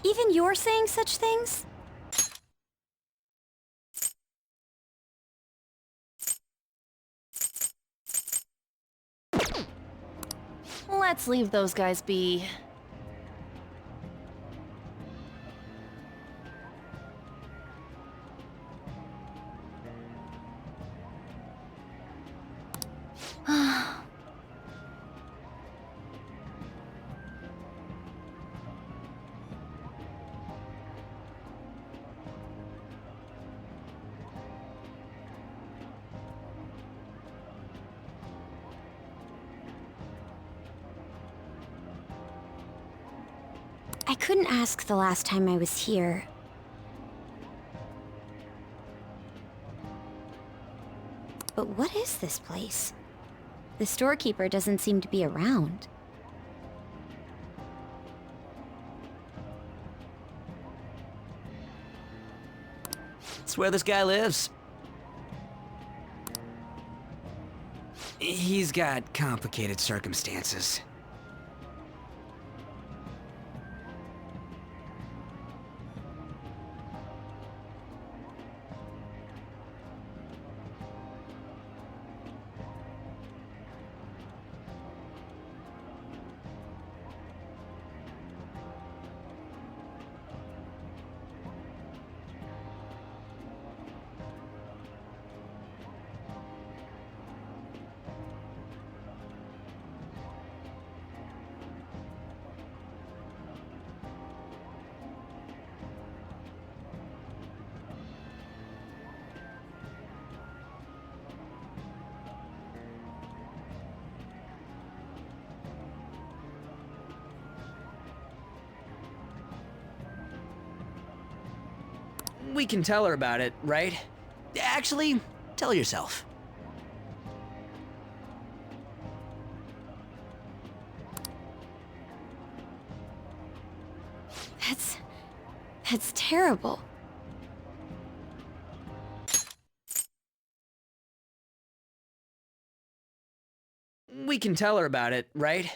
Even you're saying such things? Let's leave those guys be. I couldn't ask the last time I was here. But what is this place? The storekeeper doesn't seem to be around. It's where this guy lives. He's got complicated circumstances. We can tell her about it, right? Actually, tell yourself. That's terrible. We can tell her about it, right?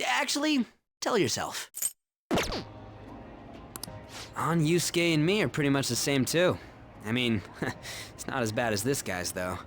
Actually, tell yourself. On Yusuke and me are pretty much the same too. I mean, it's not as bad as this guy's though.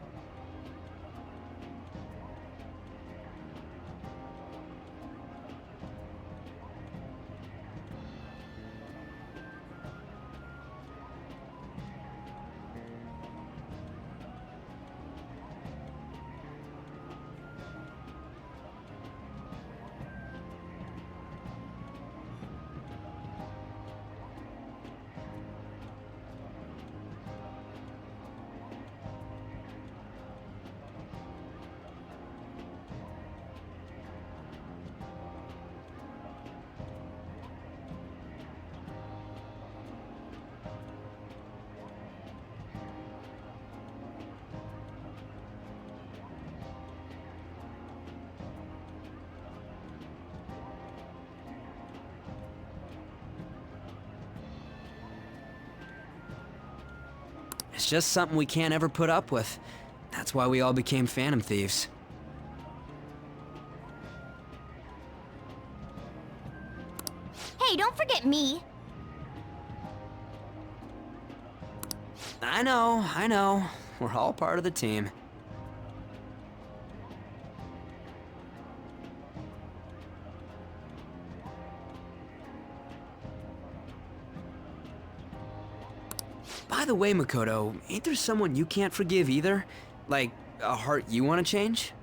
It's just something we can't ever put up with. That's why we all became Phantom Thieves. Hey, don't forget me. I know. We're all part of the team. By the way, Makoto, ain't there someone you can't forgive either? Like, a heart you want to change?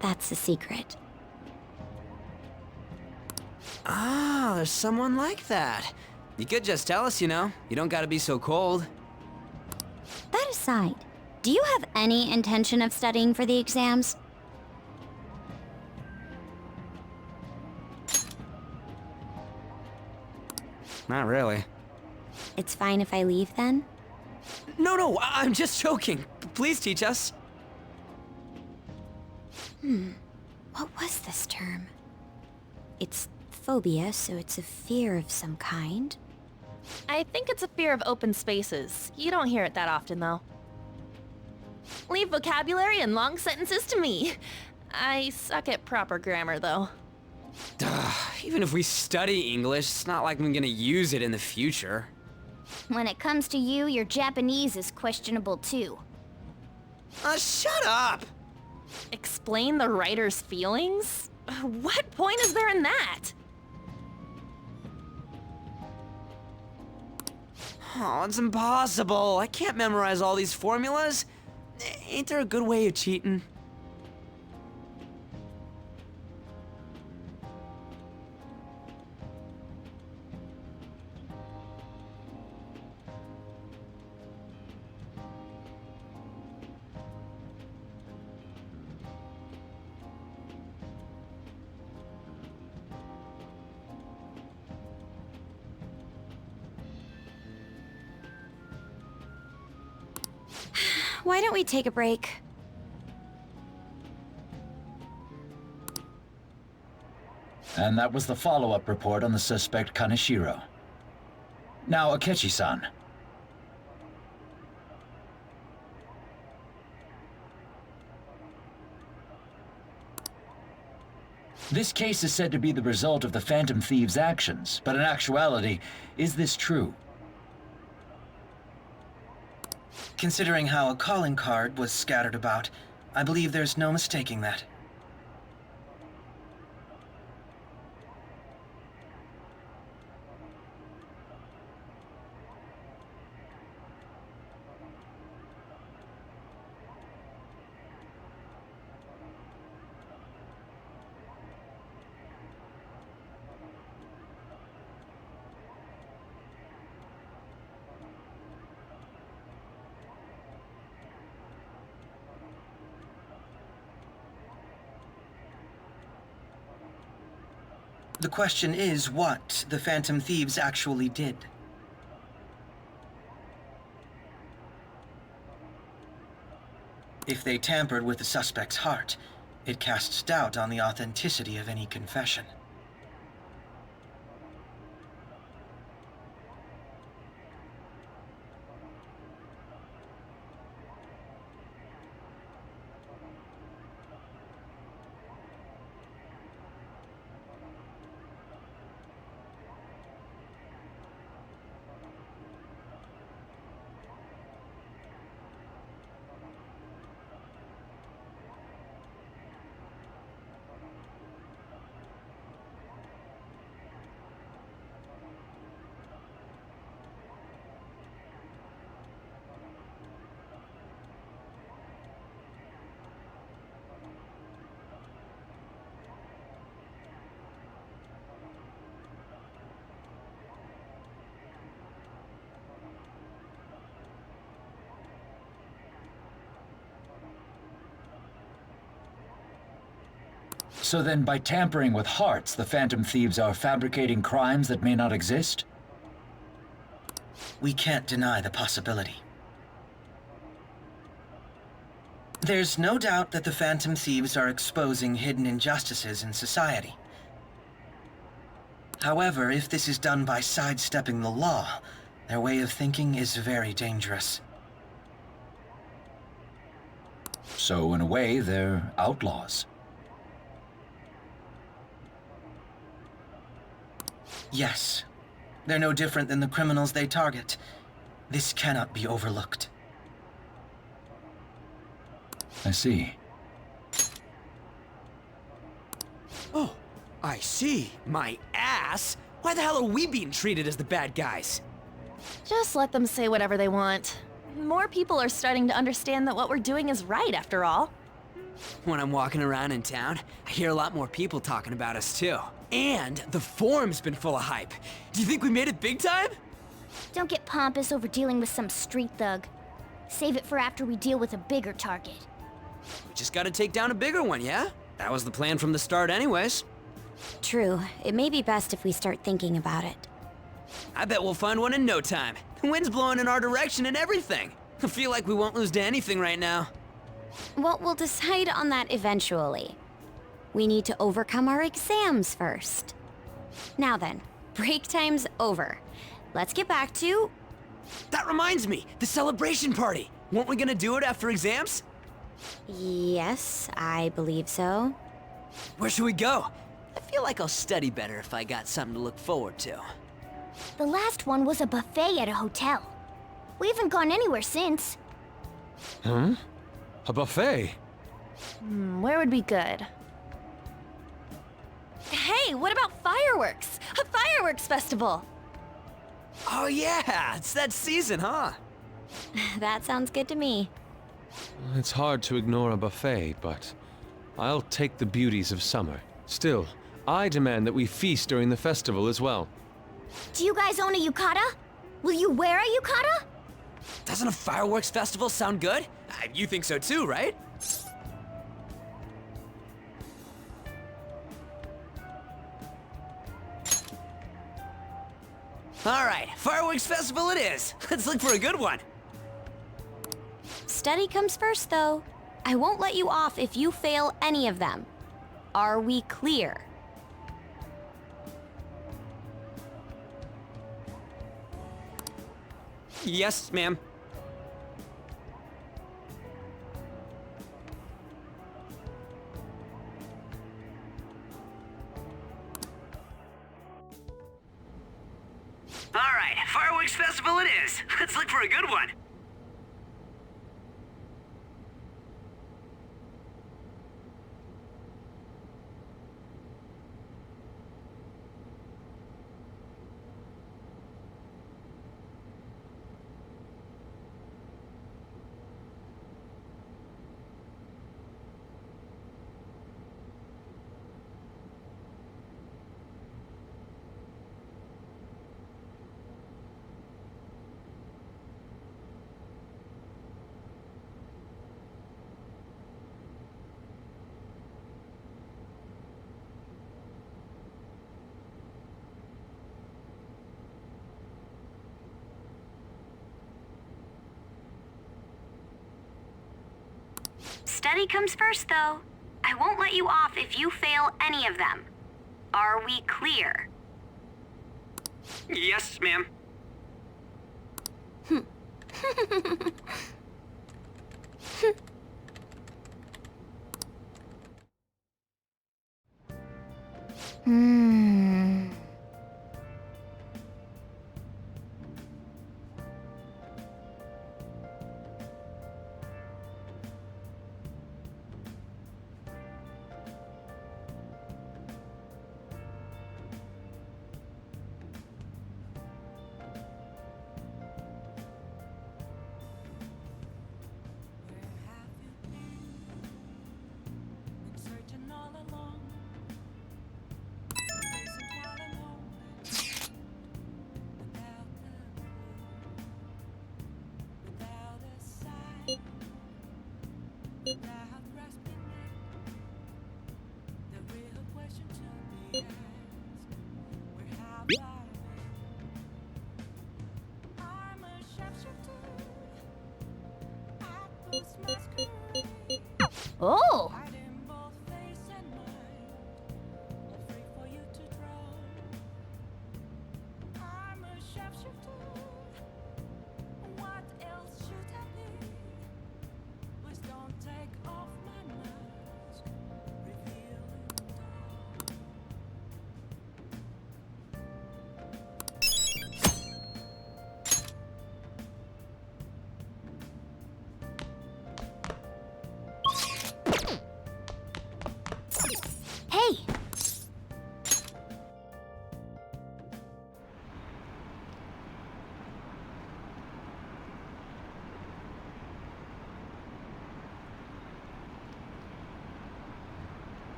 That's a secret. Ah, there's someone like that. You could just tell us, you know. You don't gotta be so cold. That aside, do you have any intention of studying for the exams? Not really. It's fine if I leave then? No, I'm just joking. Please teach us. What was this term? It's phobia, so it's a fear of some kind. I think it's a fear of open spaces. You don't hear it that often, though. Leave vocabulary and long sentences to me. I suck at proper grammar, though. Even if we study English, it's not like I'm gonna use it in the future. When it comes to you, your Japanese is questionable too. Shut up! Explain the writer's feelings? What point is there in that? Oh, it's impossible. I can't memorize all these formulas. Ain't there a good way of cheating? Why don't we take a break? And that was the follow-up report on the suspect Kaneshiro. Now, Akechi-san. This case is said to be the result of the Phantom Thieves' actions, but in actuality, is this true? Considering how a calling card was scattered about, I believe there's no mistaking that. The question is what the Phantom Thieves actually did. If they tampered with the suspect's heart, it casts doubt on the authenticity of any confession. So then, by tampering with hearts, the Phantom Thieves are fabricating crimes that may not exist? We can't deny the possibility. There's no doubt that the Phantom Thieves are exposing hidden injustices in society. However, if this is done by sidestepping the law, their way of thinking is very dangerous. So, in a way, they're outlaws. Yes. They're no different than the criminals they target. This cannot be overlooked. I see. Oh, I see. My ass? Why the hell are we being treated as the bad guys? Just let them say whatever they want. More people are starting to understand that what we're doing is right, after all. When I'm walking around in town, I hear a lot more people talking about us too. And the forum's been full of hype. Do you think we made it big time? Don't get pompous over dealing with some street thug. Save it for after we deal with a bigger target. We just gotta take down a bigger one, yeah? That was the plan from the start anyways. True. It may be best if we start thinking about it. I bet we'll find one in no time. The wind's blowing in our direction and everything. I feel like we won't lose to anything right now. Well, we'll decide on that eventually. We need to overcome our exams first. Now then, break time's over. Let's get back to... That reminds me, the celebration party. Weren't we gonna do it after exams? Yes, I believe so. Where should we go? I feel like I'll study better if I got something to look forward to. The last one was a buffet at a hotel. We haven't gone anywhere since. Hmm? A buffet? Where would be good? Hey, what about fireworks? A fireworks festival! Oh yeah, it's that season, huh? That sounds good to me. It's hard to ignore a buffet, but I'll take the beauties of summer. Still, I demand that we feast during the festival as well. Do you guys own a yukata? Will you wear a yukata? Doesn't a fireworks festival sound good? You think so too, right? All right, fireworks festival it is. Let's look for a good one. Study comes first, though. I won't let you off if you fail any of them. Are we clear? Yes, ma'am. All right, fireworks festival it is. Let's look for a good one. Study comes first, though. I won't let you off if you fail any of them. Are we clear? Yes, ma'am. Oh!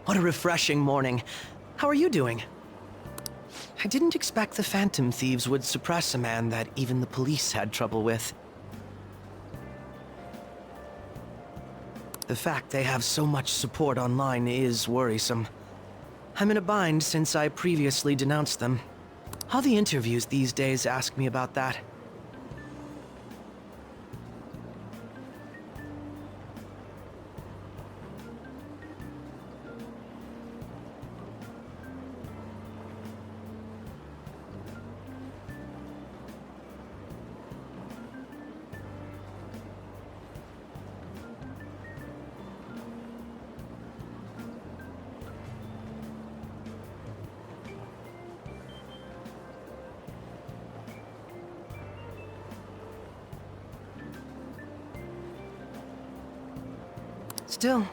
What a refreshing morning. How are you doing? I didn't expect the Phantom Thieves would suppress a man that even the police had trouble with. The fact they have so much support online is worrisome. I'm in a bind since I previously denounced them. All the interviews these days ask me about that. Still,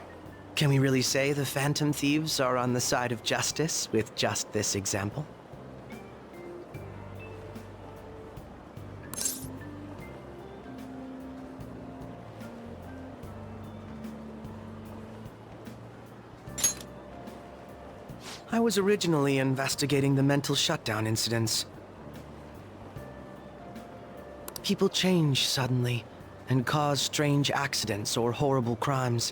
can we really say the Phantom Thieves are on the side of justice with just this example? I was originally investigating the mental shutdown incidents. People change suddenly and cause strange accidents or horrible crimes.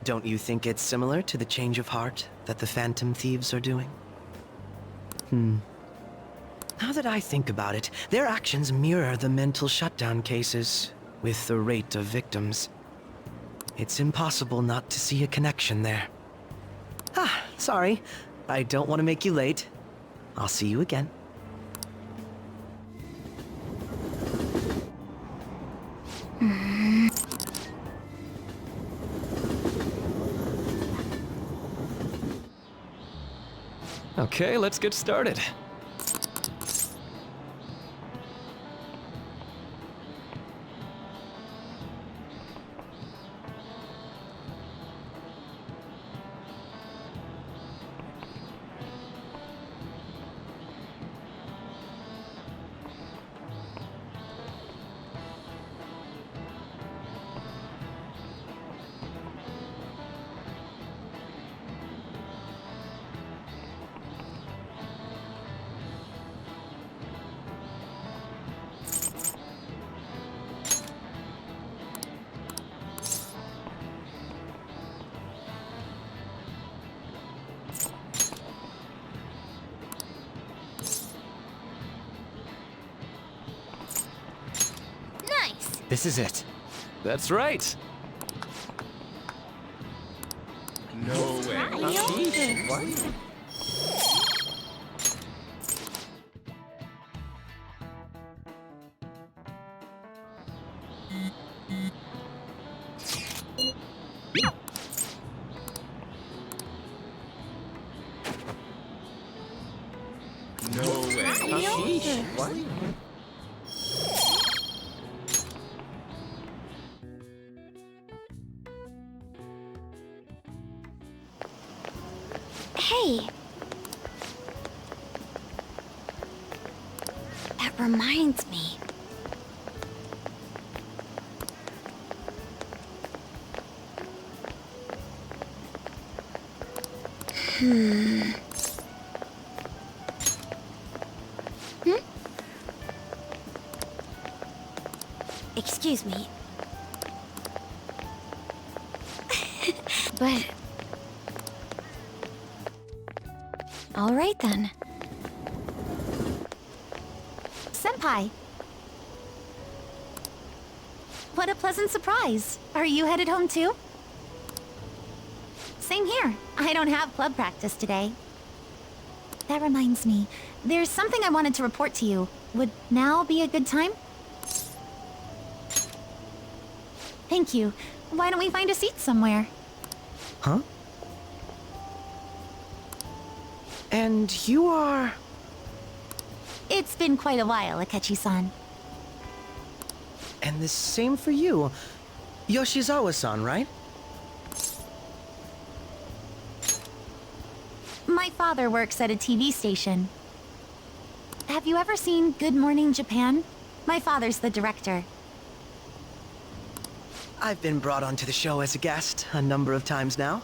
Don't you think it's similar to the change of heart that the Phantom Thieves are doing? Now that I think about it, their actions mirror the mental shutdown cases, with the rate of victims. It's impossible not to see a connection there. Sorry. I don't want to make you late. I'll see you again. Okay, let's get started. This is it. That's right. No way. What? No way. What? Hey! That reminds me. Excuse me. But... all right, then. Senpai! What a pleasant surprise. Are you headed home too? Same here. I don't have club practice today. That reminds me. There's something I wanted to report to you. Would now be a good time? Thank you. Why don't we find a seat somewhere? Huh? And you are... It's been quite a while, Akechi-san. And the same for you. Yoshizawa-san, right? My father works at a TV station. Have you ever seen Good Morning Japan? My father's the director. I've been brought onto the show as a guest a number of times now.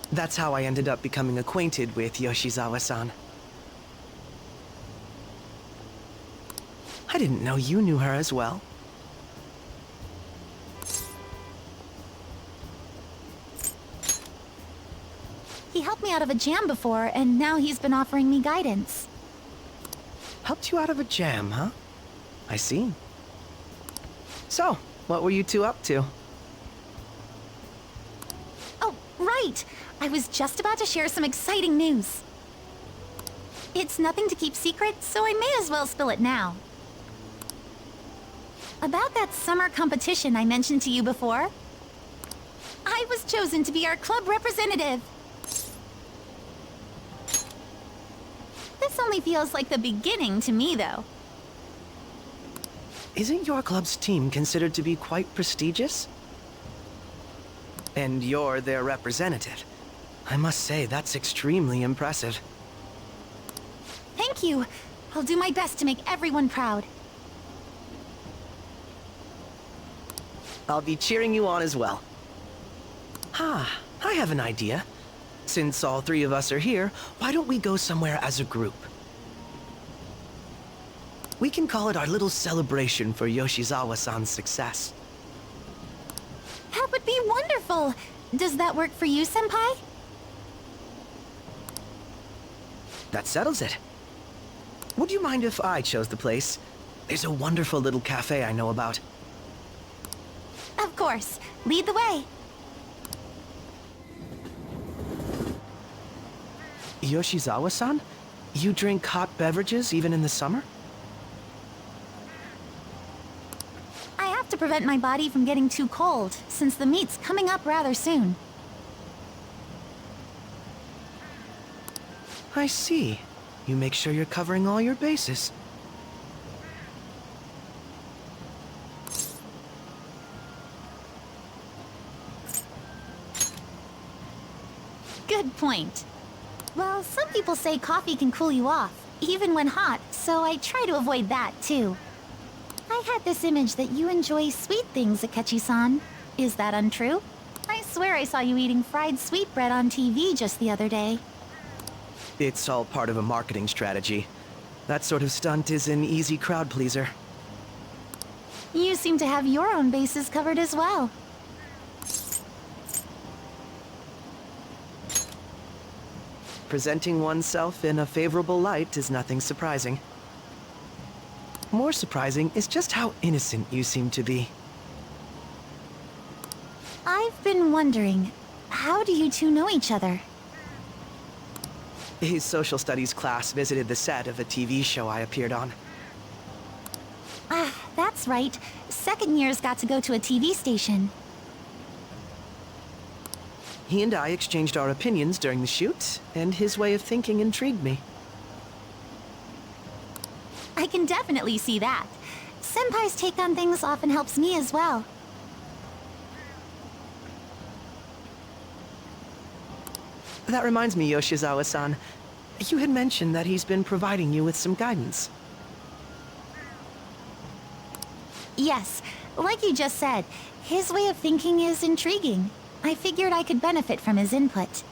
That's how I ended up becoming acquainted with Yoshizawa-san. I didn't know you knew her as well. He helped me out of a jam before, and now he's been offering me guidance. Helped you out of a jam, huh? I see. So, what were you two up to? Oh, right! I was just about to share some exciting news. It's nothing to keep secret, so I may as well spill it now. About that summer competition I mentioned to you before. I was chosen to be our club representative. This only feels like the beginning to me, though. Isn't your club's team considered to be quite prestigious? And you're their representative. I must say, that's extremely impressive. Thank you. I'll do my best to make everyone proud. I'll be cheering you on as well. Ah, I have an idea. Since all three of us are here, why don't we go somewhere as a group? We can call it our little celebration for Yoshizawa-san's success. That would be wonderful! Does that work for you, Senpai? That settles it. Would you mind if I chose the place? There's a wonderful little cafe I know about. Of course. Lead the way. Yoshizawa-san? You drink hot beverages even in the summer? I have to prevent my body from getting too cold, since the meet's coming up rather soon. I see. You make sure you're covering all your bases. Good point. Well, some people say coffee can cool you off, even when hot, so I try to avoid that, too. I had this image that you enjoy sweet things, Akechi-san. Is that untrue? I swear I saw you eating fried sweetbread on TV just the other day. It's all part of a marketing strategy. That sort of stunt is an easy crowd pleaser. You seem to have your own bases covered as well. Presenting oneself in a favorable light is nothing surprising. More surprising is just how innocent you seem to be. I've been wondering, how do you two know each other? His social studies class visited the set of a TV show I appeared on. Ah, that's right. Second years got to go to a TV station. He and I exchanged our opinions during the shoot, and his way of thinking intrigued me. I can definitely see that. Senpai's take on things often helps me as well. That reminds me, Yoshizawa-san. You had mentioned that he's been providing you with some guidance. Yes, like you just said, his way of thinking is intriguing. I figured I could benefit from his input.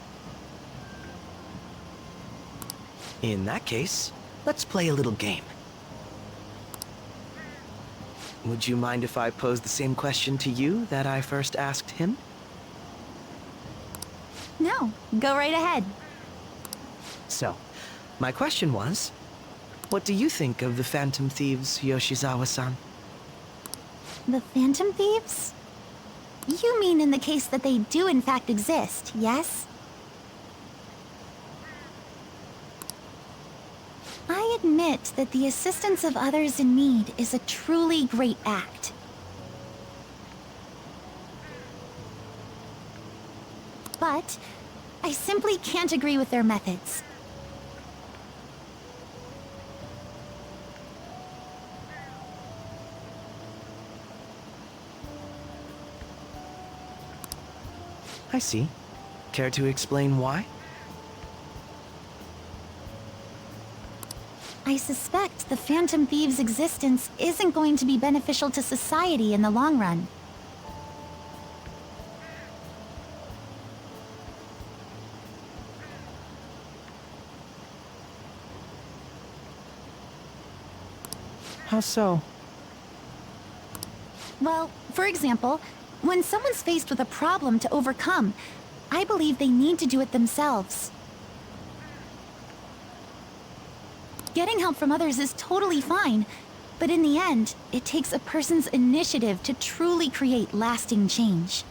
In that case, let's play a little game. Would you mind if I posed the same question to you that I first asked him? No, go right ahead. So, my question was, what do you think of the Phantom Thieves, Yoshizawa-san? The Phantom Thieves? You mean in the case that they do in fact exist, yes? I admit that the assistance of others in need is a truly great act. But I simply can't agree with their methods. I see. Care to explain why? I suspect the Phantom Thieves' existence isn't going to be beneficial to society in the long run. How so? Well, for example, when someone's faced with a problem to overcome, I believe they need to do it themselves. Getting help from others is totally fine, but in the end, it takes a person's initiative to truly create lasting change.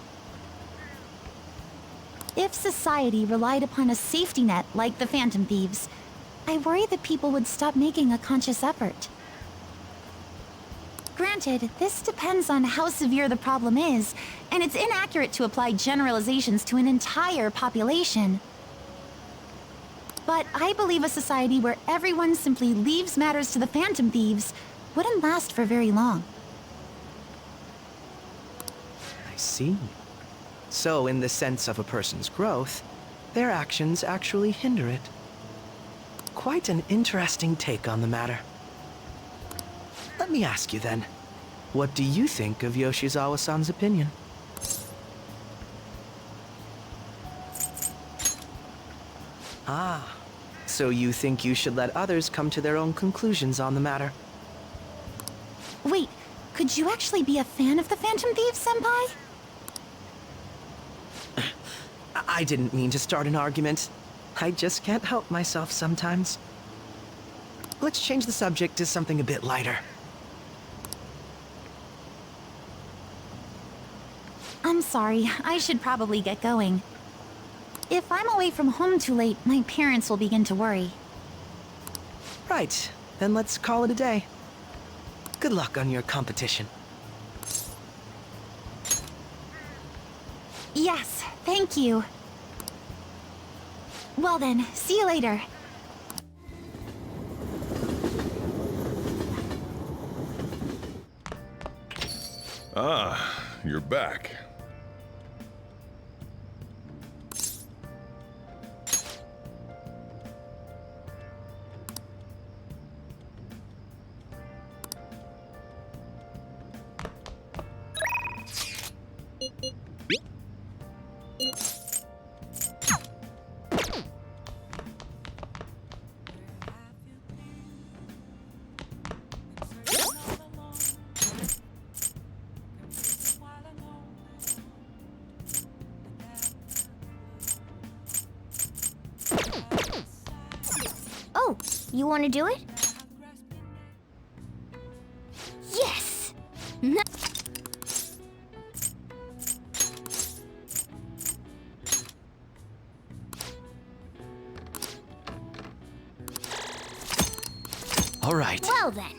If society relied upon a safety net like the Phantom Thieves, I worry that people would stop making a conscious effort. Granted, this depends on how severe the problem is, and it's inaccurate to apply generalizations to an entire population. But I believe a society where everyone simply leaves matters to the Phantom Thieves wouldn't last for very long. I see. So, in the sense of a person's growth, their actions actually hinder it. Quite an interesting take on the matter. Let me ask you then, what do you think of Yoshizawa-san's opinion? Ah, so you think you should let others come to their own conclusions on the matter? Wait, could you actually be a fan of the Phantom Thieves, Senpai? I didn't mean to start an argument. I just can't help myself sometimes. Let's change the subject to something a bit lighter. I'm sorry, I should probably get going. If I'm away from home too late, my parents will begin to worry. Right, then let's call it a day. Good luck on your competition. Yes, thank you. Well then, see you later. Ah, you're back. Oh, you want to do it? Yes! All right. Well then.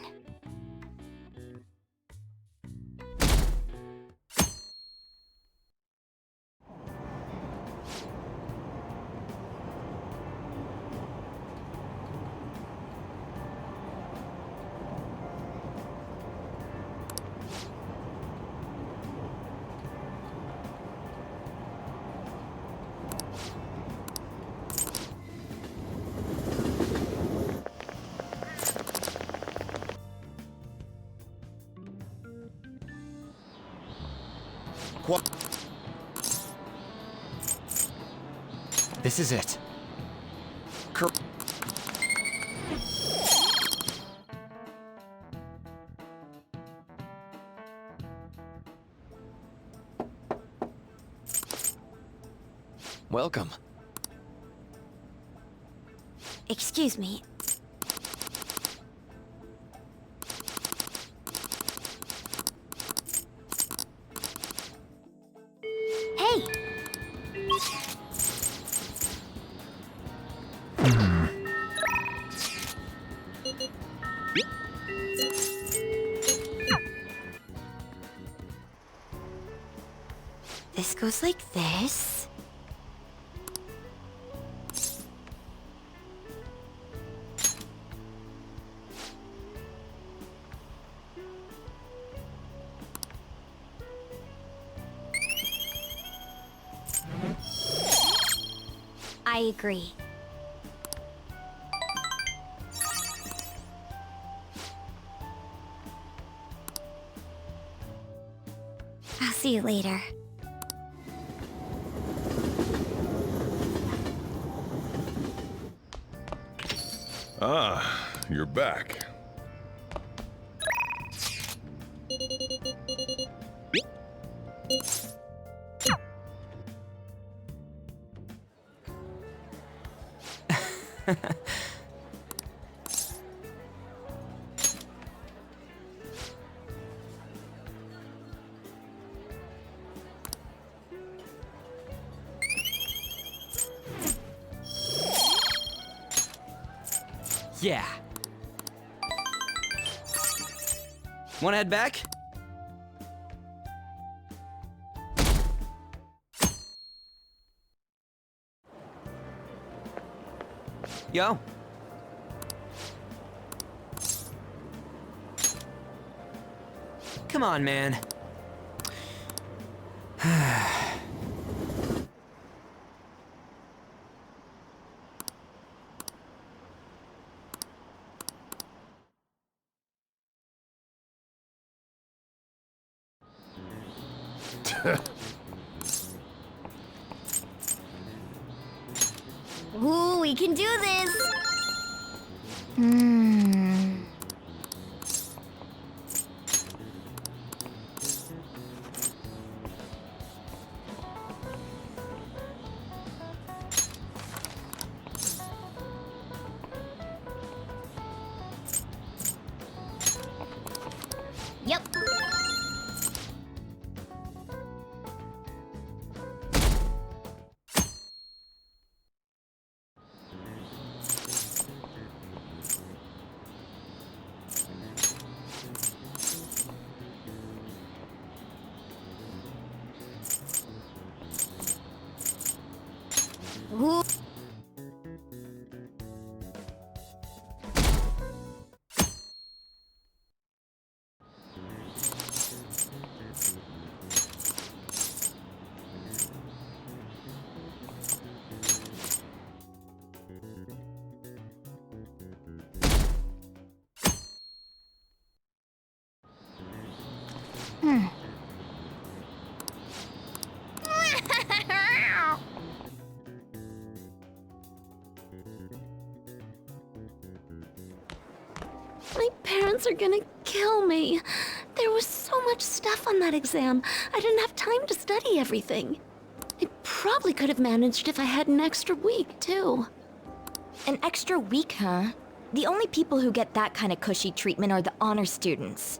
This is it. Welcome. Excuse me. Hey! This goes like this. I agree. I'll see you later. Ah, you're back. Yeah. Wanna head back? Yo. Come on, man. Ooh, we can do this! Hmm... Yep. Ooh. Hmm. My parents are gonna kill me. There was so much stuff on that exam. I didn't have time to study everything. I probably could have managed if I had an extra week, too. An extra week, huh? The only people who get that kind of cushy treatment are the honor students.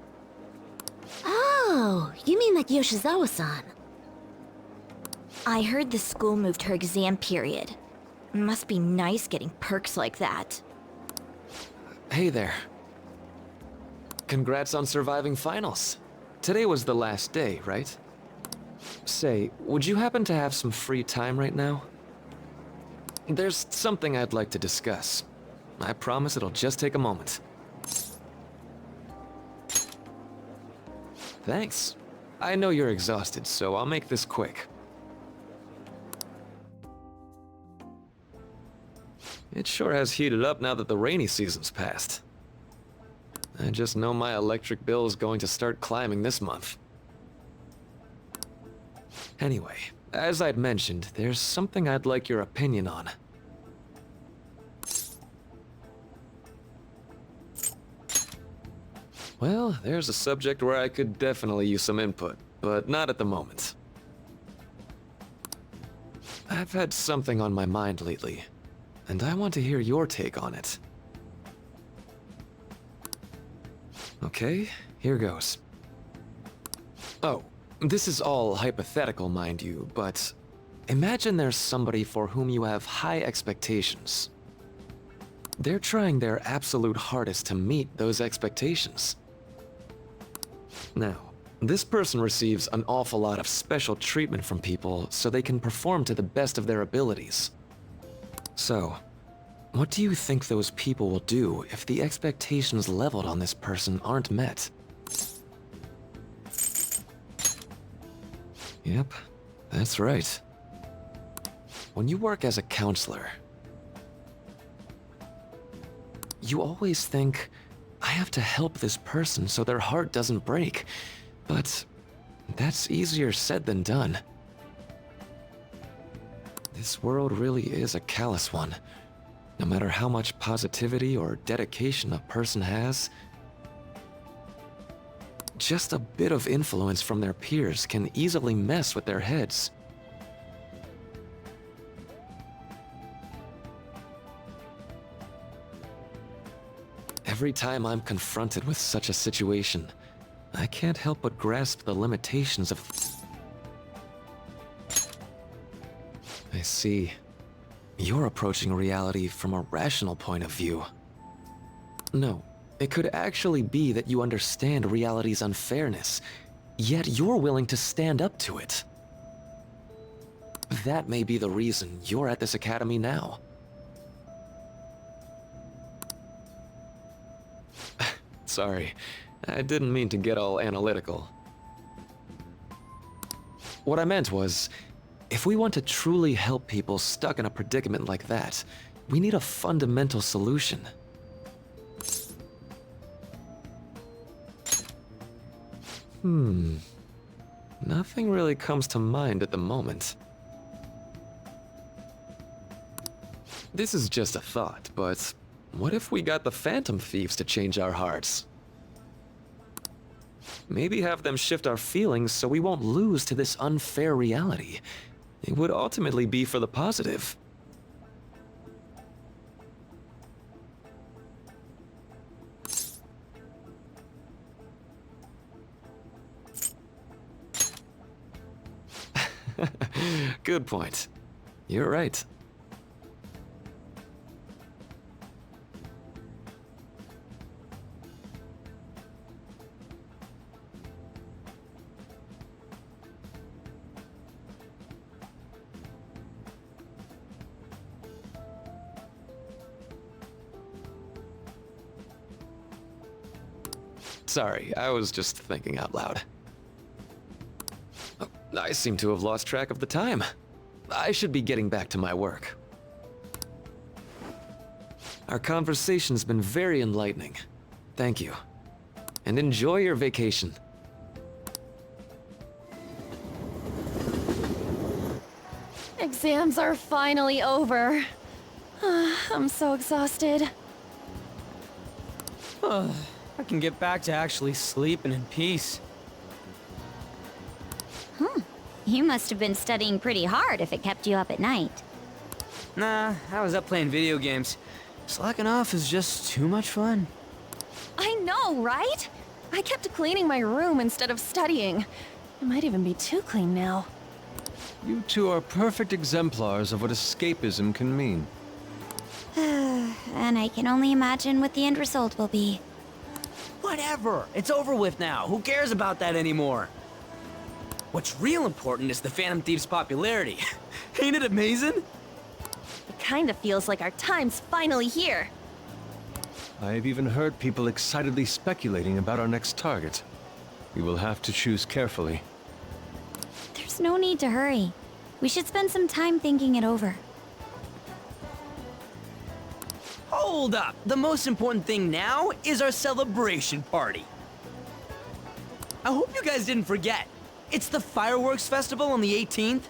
Oh, you mean like Yoshizawa-san? I heard the school moved her exam period. Must be nice getting perks like that. Hey there. Congrats on surviving finals. Today was the last day, right? Say, would you happen to have some free time right now? There's something I'd like to discuss. I promise it'll just take a moment. Thanks. I know you're exhausted, so I'll make this quick. It sure has heated up now that the rainy season's passed. I just know my electric bill is going to start climbing this month. Anyway, as I'd mentioned, there's something I'd like your opinion on. Well, there's a subject where I could definitely use some input, but not at the moment. I've had something on my mind lately, and I want to hear your take on it. Okay, here goes. Oh, this is all hypothetical, mind you, but imagine there's somebody for whom you have high expectations. They're trying their absolute hardest to meet those expectations. Now, this person receives an awful lot of special treatment from people so they can perform to the best of their abilities. So, what do you think those people will do if the expectations leveled on this person aren't met? Yep, that's right. When you work as a counselor, you always think, I have to help this person so their heart doesn't break. But that's easier said than done. This world really is a callous one. No matter how much positivity or dedication a person has, Just a bit of influence from their peers can easily mess with their heads. Every time I'm confronted with such a situation, I can't help but grasp the limitations of... I see. You're approaching reality from a rational point of view. No, it could actually be that you understand reality's unfairness, yet you're willing to stand up to it. That may be the reason you're at this academy now. Sorry, I didn't mean to get all analytical. What I meant was, if we want to truly help people stuck in a predicament like that, we need a fundamental solution. Nothing really comes to mind at the moment. This is just a thought, but what if we got the Phantom Thieves to change our hearts? Maybe have them shift our feelings so we won't lose to this unfair reality. It would ultimately be for the positive. Good point. You're right. Sorry, I was just thinking out loud. Oh, I seem to have lost track of the time. I should be getting back to my work. Our conversation's been very enlightening. Thank you. And enjoy your vacation. Exams are finally over. I'm so exhausted. I can get back to actually sleeping in peace. You must have been studying pretty hard if it kept you up at night. Nah, I was up playing video games. Slacking off is just too much fun. I know, right? I kept cleaning my room instead of studying. It might even be too clean now. You two are perfect exemplars of what escapism can mean. And I can only imagine what the end result will be. Whatever, it's over with now. Who cares about that anymore? What's real important is the Phantom Thieves' popularity. Ain't it amazing? It kinda feels like our time's finally here. I've even heard people excitedly speculating about our next target. We will have to choose carefully. There's no need to hurry. We should spend some time thinking it over. Hold up! The most important thing now is our celebration party. I hope you guys didn't forget. It's the fireworks festival on the 18th.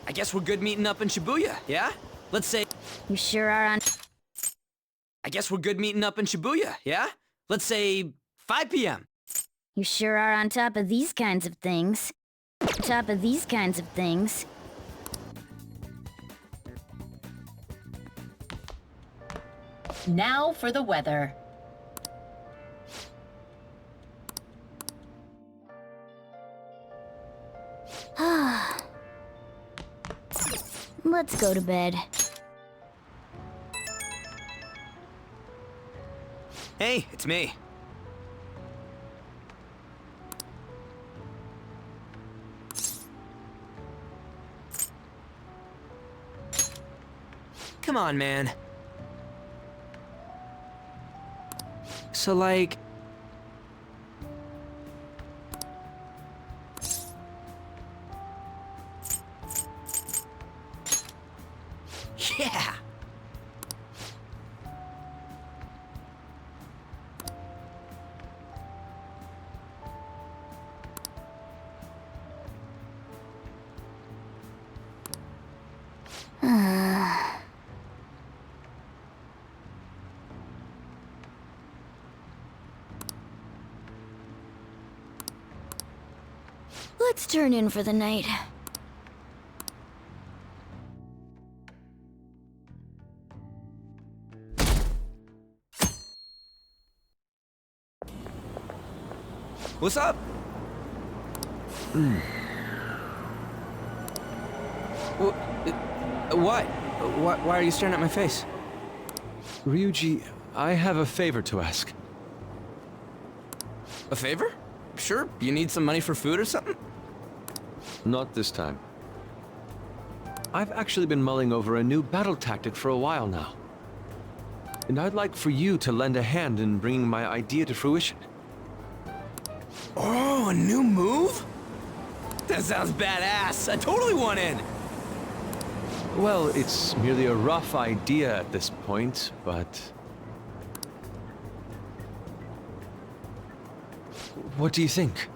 I guess we're good meeting up in Shibuya, yeah? Let's say... You sure are on... I guess we're good meeting up in Shibuya, yeah? Let's say 5 p.m. You sure are on top of these kinds of things. Top of these kinds of things. Now for the weather. Let's go to bed. Hey, it's me. Come on, man. So, like... Yeah! Let's turn in for the night. What's up? What? Why are you staring at my face? Ryuji, I have a favor to ask. A favor? Sure, you need some money for food or something? Not this time. I've actually been mulling over a new battle tactic for a while now. And I'd like for you to lend a hand in bringing my idea to fruition. Oh, a new move? That sounds badass. I totally want in. Well, it's merely a rough idea at this point, but... What do you think?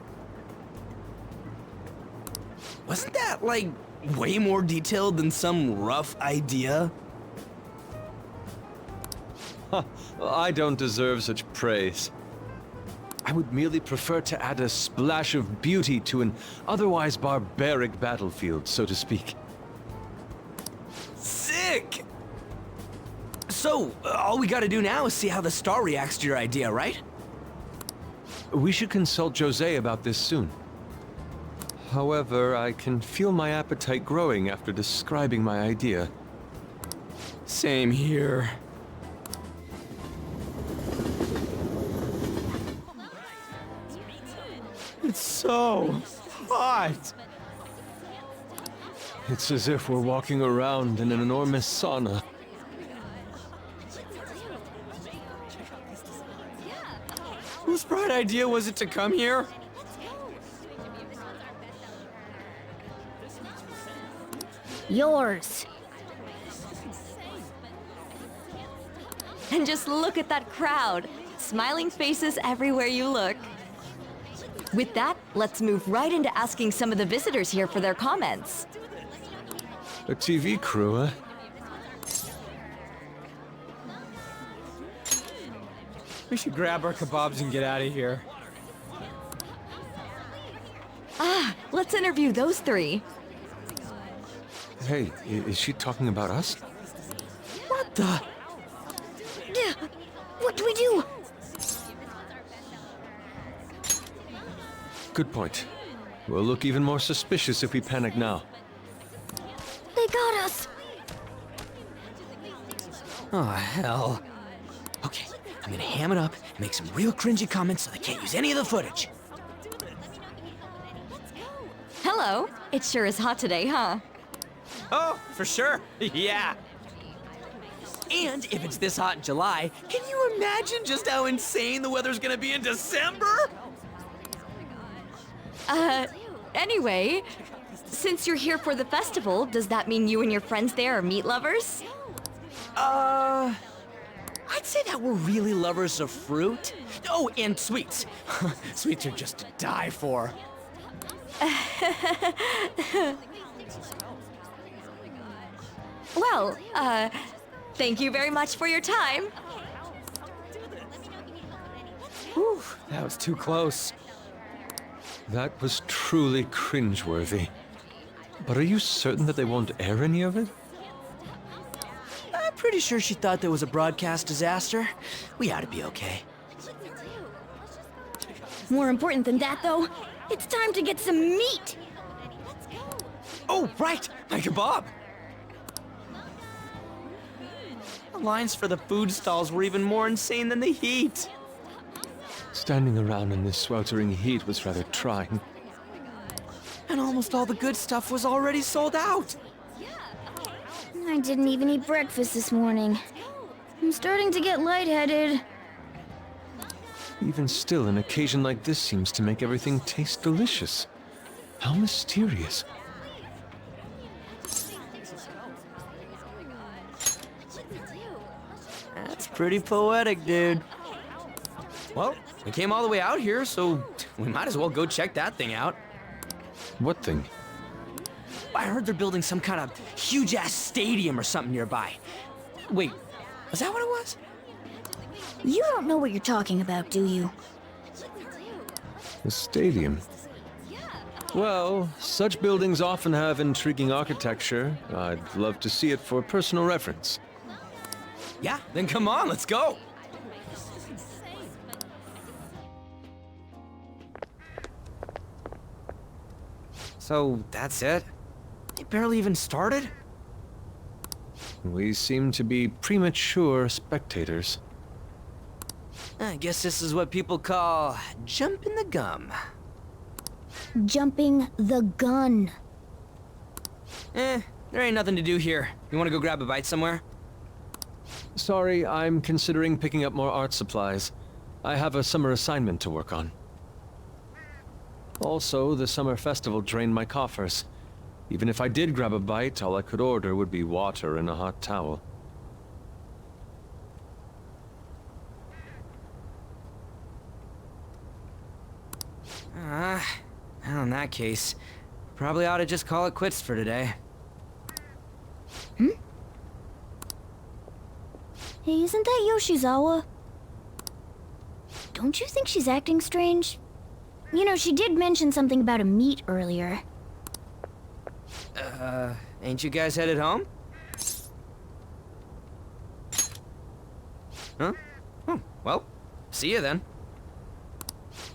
Wasn't that, like, way more detailed than some rough idea? Huh, I don't deserve such praise. I would merely prefer to add a splash of beauty to an otherwise barbaric battlefield, so to speak. Sick! So, all we gotta do now is see how the star reacts to your idea, right? We should consult Jose about this soon. However, I can feel my appetite growing after describing my idea. Same here. It's so hot! It's as if we're walking around in an enormous sauna. Whose bright idea was it to come here? Yours. And just look at that crowd. Smiling faces everywhere you look. With that, let's move right into asking some of the visitors here for their comments. A TV crew, huh? We should grab our kebabs and get out of here. Ah, let's interview those three. Hey, is she talking about us? What the? What do we do? Good point. We'll look even more suspicious if we panic now. They got us. Oh, hell. Okay, I'm gonna ham it up and make some real cringy comments so they can't use any of the footage. Hello. It sure is hot today, huh? Oh, for sure. Yeah. And if it's this hot in July, can you imagine just how insane the weather's gonna be in December? Anyway, since you're here for the festival, does that mean you and your friends there are meat lovers? I'd say that we're really lovers of fruit. Oh, and sweets. Sweets are just to die for. Well, thank you very much for your time. Whew, that was too close. That was truly cringeworthy. But are you certain that they won't air any of it? I'm pretty sure she thought there was a broadcast disaster. We ought to be okay. More important than that, though, it's time to get some meat. Oh, right! My kebab! The lines for the food stalls were even more insane than the heat. Standing around in this sweltering heat was rather trying. And almost all the good stuff was already sold out. I didn't even eat breakfast this morning. I'm starting to get lightheaded. Even still, an occasion like this seems to make everything taste delicious. How mysterious. That's pretty poetic, dude. Well, we came all the way out here, so we might as well go check that thing out. What thing? I heard they're building some kind of huge-ass stadium or something nearby. Wait, was that what it was? You don't know what you're talking about, do you? The stadium? Well, such buildings often have intriguing architecture. I'd love to see it for personal reference. Yeah, then come on, let's go! So, that's it? It barely even started? We seem to be premature spectators. I guess this is what people call jumping the gum. Jumping the gun. There ain't nothing to do here. You wanna go grab a bite somewhere? Sorry, I'm considering picking up more art supplies. I have a summer assignment to work on. Also, the summer festival drained my coffers. Even if I did grab a bite, all I could order would be water and a hot towel. Well, in that case, probably ought to just call it quits for today. Hey, isn't that Yoshizawa? Don't you think she's acting strange? You know, she did mention something about a meet earlier. Ain't you guys headed home? Huh? Oh, well, see you then.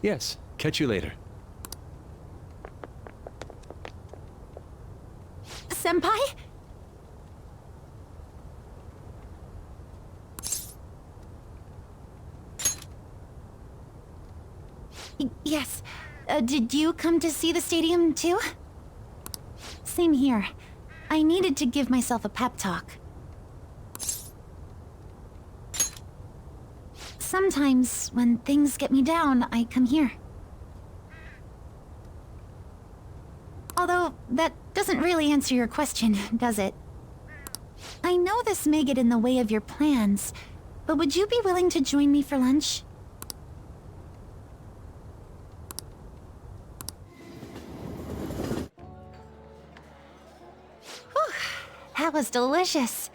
Yes, catch you later. Senpai? Yes. Did you come to see the stadium too? Same here. I needed to give myself a pep talk. Sometimes, when things get me down, I come here. Although, that doesn't really answer your question, does it? I know this may get in the way of your plans, but would you be willing to join me for lunch? Whew, that was delicious.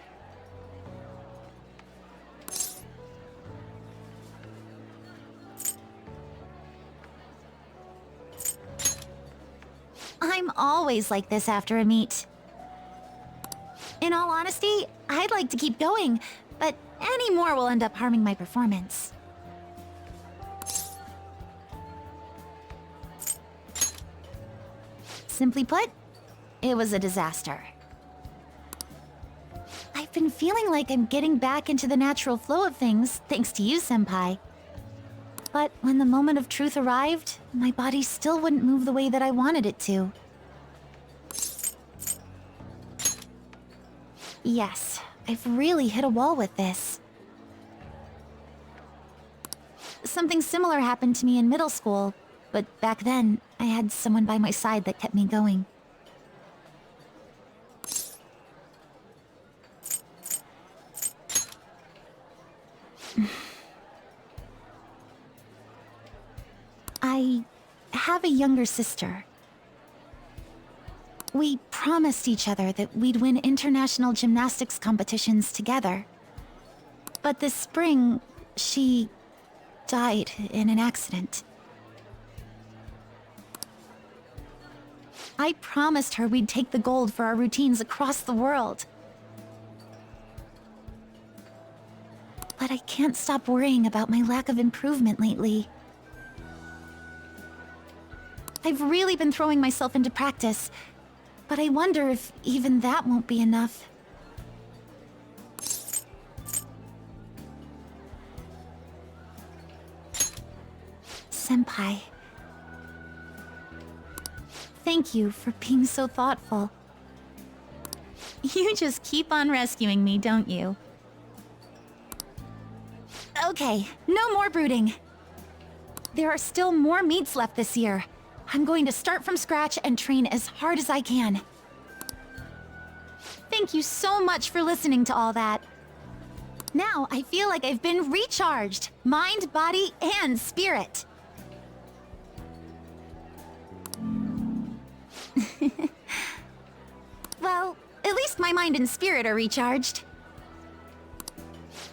I'm always like this after a meet. In all honesty, I'd like to keep going, but any more will end up harming my performance. Simply put, it was a disaster. I've been feeling like I'm getting back into the natural flow of things, thanks to you, Senpai. But when the moment of truth arrived, my body still wouldn't move the way that I wanted it to. Yes, I've really hit a wall with this. Something similar happened to me in middle school, but back then, I had someone by my side that kept me going. I have a younger sister. We promised each other that we'd win international gymnastics competitions together. But this spring, she died in an accident. I promised her we'd take the gold for our routines across the world. But I can't stop worrying about my lack of improvement lately. I've really been throwing myself into practice, but I wonder if even that won't be enough. Senpai. Thank you for being so thoughtful. You just keep on rescuing me, don't you? Okay, no more brooding. There are still more meets left this year. I'm going to start from scratch and train as hard as I can. Thank you so much for listening to all that. Now I feel like I've been recharged, mind, body, and spirit. Well, at least my mind and spirit are recharged.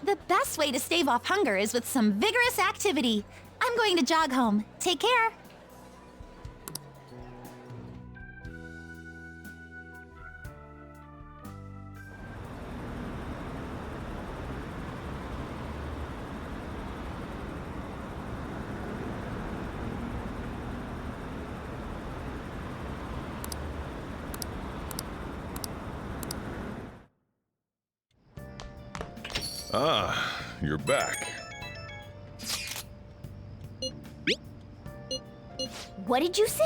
The best way to stave off hunger is with some vigorous activity. I'm going to jog home. Take care. Ah, you're back. What did you say?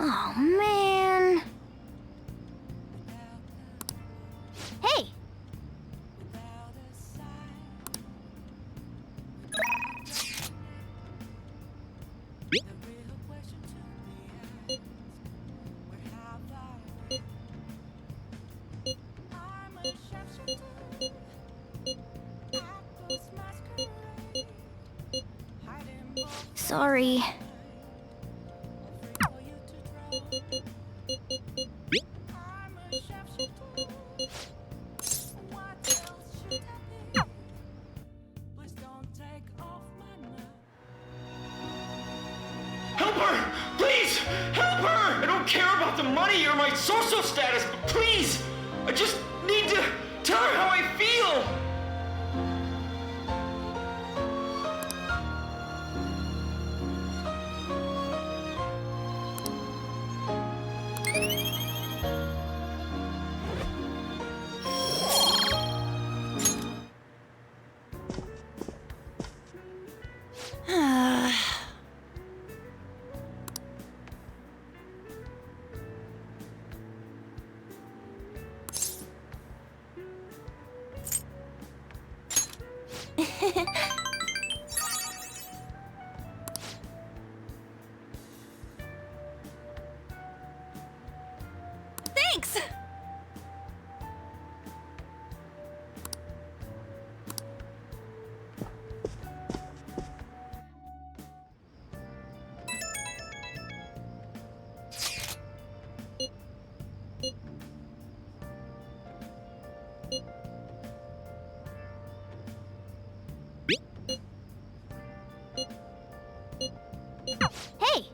Oh, man. Hey! Sorry. Help her! Please! Help her! I don't care about the money or my social status, but please! I just need to tell her how I feel! Thanks! Hey!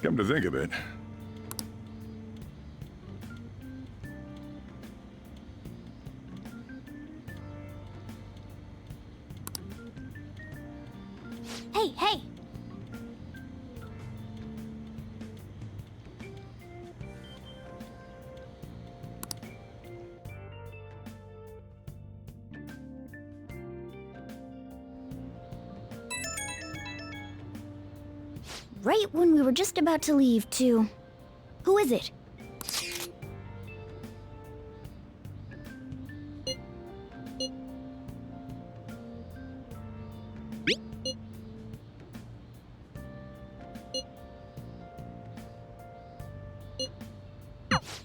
Come to think of it, Hey, hey! Right when we were just about to leave, too. Who is it?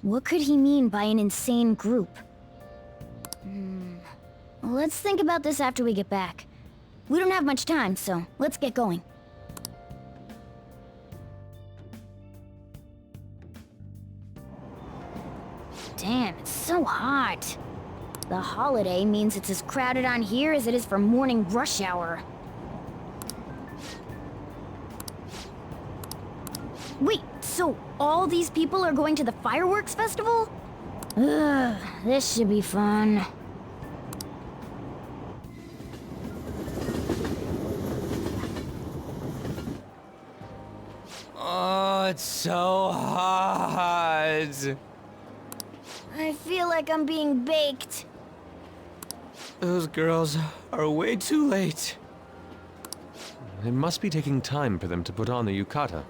What could he mean by an insane group? Let's think about this after we get back. We don't have much time, so let's get going. Damn, it's so hot. The holiday means it's as crowded on here as it is for morning rush hour. Wait, so all these people are going to the fireworks festival? Ugh, this should be fun. Oh, it's so hot. I feel like I'm being baked. Those girls are way too late. It must be taking time for them to put on the yukata.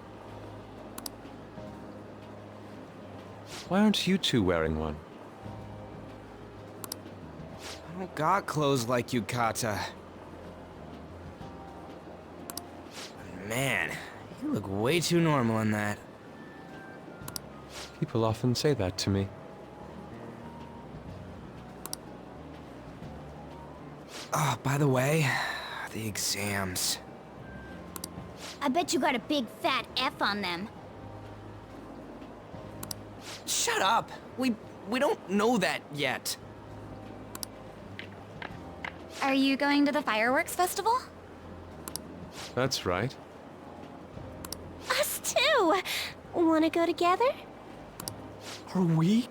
Why aren't you two wearing one? I don't got clothes like yukata. Man, you look way too normal in that. People often say that to me. Oh, by the way, the exams. I bet you got a big fat F on them. Shut up! We don't know that yet. Are you going to the fireworks festival? That's right. Us too! Wanna go together? Are we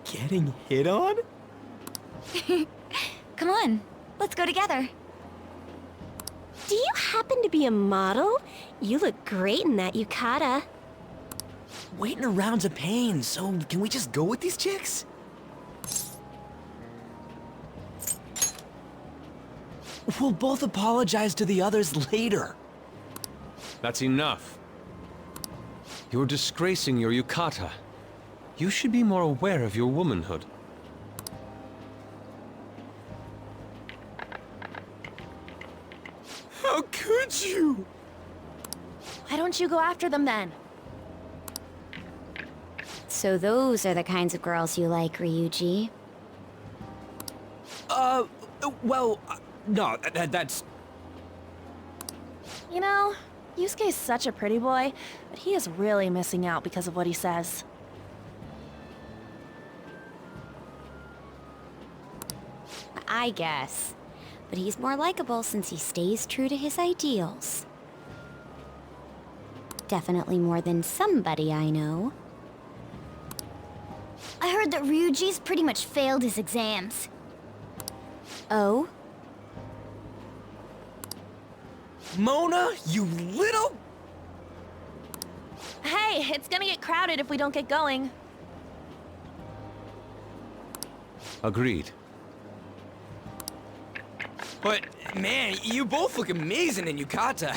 getting hit on? Come on, let's go together. Do you happen to be a model? You look great in that yukata. Waiting around's a pain, so can we just go with these chicks? We'll both apologize to the others later. That's enough. You're disgracing your yukata. You should be more aware of your womanhood. How could you? Why don't you go after them then? So those are the kinds of girls you like, Ryuji. Well, no, that's... You know, Yusuke's such a pretty boy, but he is really missing out because of what he says. I guess. But he's more likable since he stays true to his ideals. Definitely more than somebody I know. I heard that Ryuji's pretty much failed his exams. Oh? Mona, you little... Hey, it's gonna get crowded if we don't get going. Agreed. But, man, you both look amazing in yukata.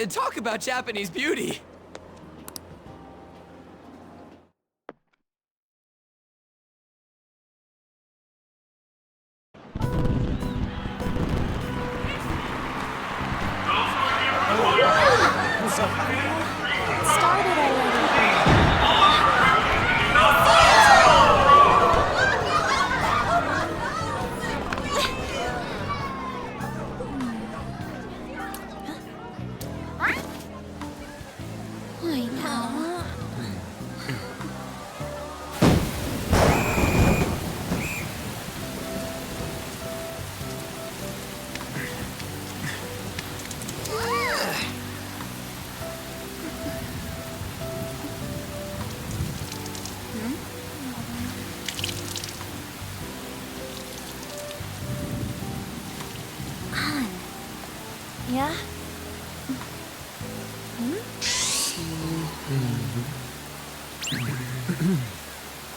Talk about Japanese beauty. Started already. I know. Yeah?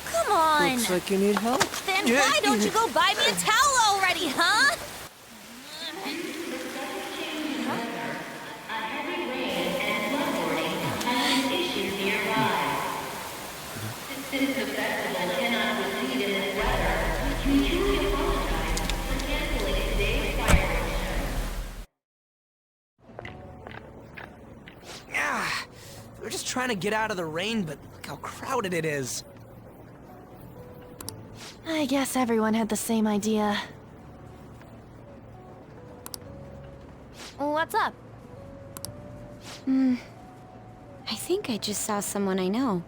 Come on! Looks like you need help. Then why don't you go buy me a towel already, huh? Since the festival cannot proceed in this weather, we truly apologize for canceling today's fireworks show. Ah, we're just trying to get out of the rain, but look how crowded it is. I guess everyone had the same idea. What's up? I think I just saw someone I know.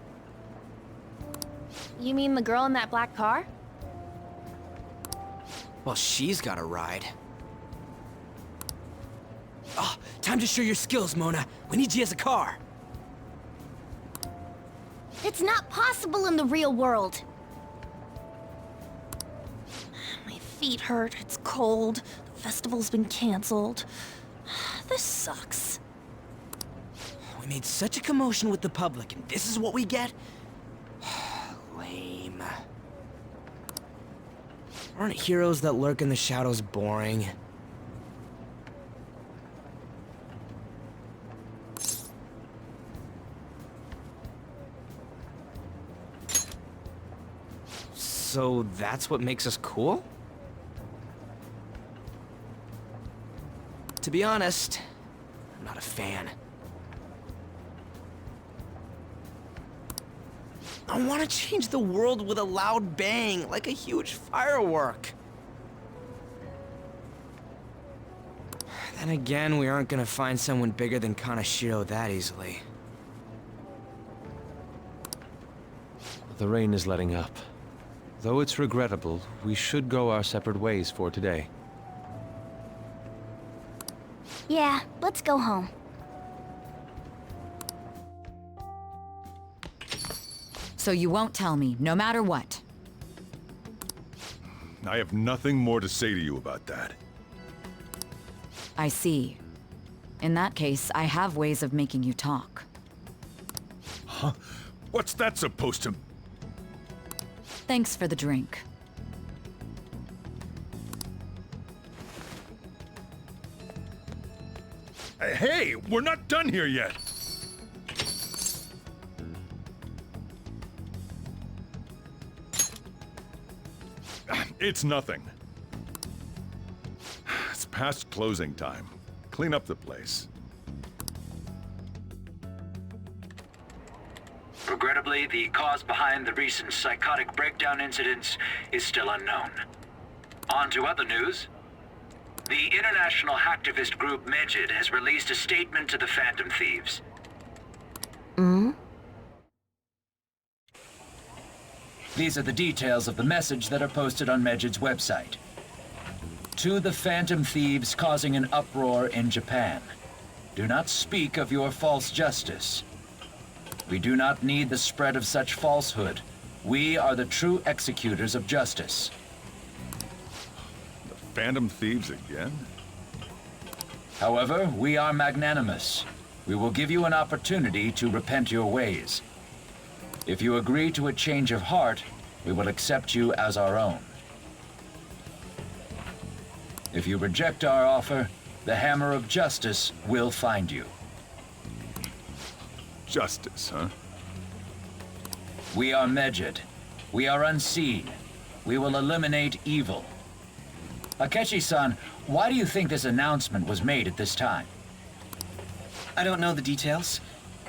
You mean the girl in that black car? Well, she's got a ride. Oh, time to show your skills, Mona. We need you as a car. It's not possible in the real world. My feet hurt, it's cold, the festival's been canceled. This sucks. We made such a commotion with the public, and this is what we get? Lame. Aren't heroes that lurk in the shadows boring? So that's what makes us cool? To be honest, I'm not a fan. I want to change the world with a loud bang, like a huge firework. Then again, we aren't gonna find someone bigger than Kaneshiro that easily. The rain is letting up. Though it's regrettable, we should go our separate ways for today. Yeah, let's go home. So you won't tell me, no matter what. I have nothing more to say to you about that. I see. In that case, I have ways of making you talk. Huh? What's that supposed to... Thanks for the drink. Hey, we're not done here yet! It's nothing. It's past closing time. Clean up the place. Regrettably, the cause behind the recent psychotic breakdown incidents is still unknown. On to other news. The international hacktivist group Mejid has released a statement to the Phantom Thieves. These are the details of the message that are posted on Mejid's website. To the Phantom Thieves causing an uproar in Japan. Do not speak of your false justice. We do not need the spread of such falsehood. We are the true executors of justice. The Phantom Thieves again? However, we are magnanimous. We will give you an opportunity to repent your ways. If you agree to a change of heart, we will accept you as our own. If you reject our offer, the hammer of justice will find you. Justice, huh? We are Mejid. We are unseen. We will eliminate evil. Akechi-san, why do you think this announcement was made at this time? I don't know the details,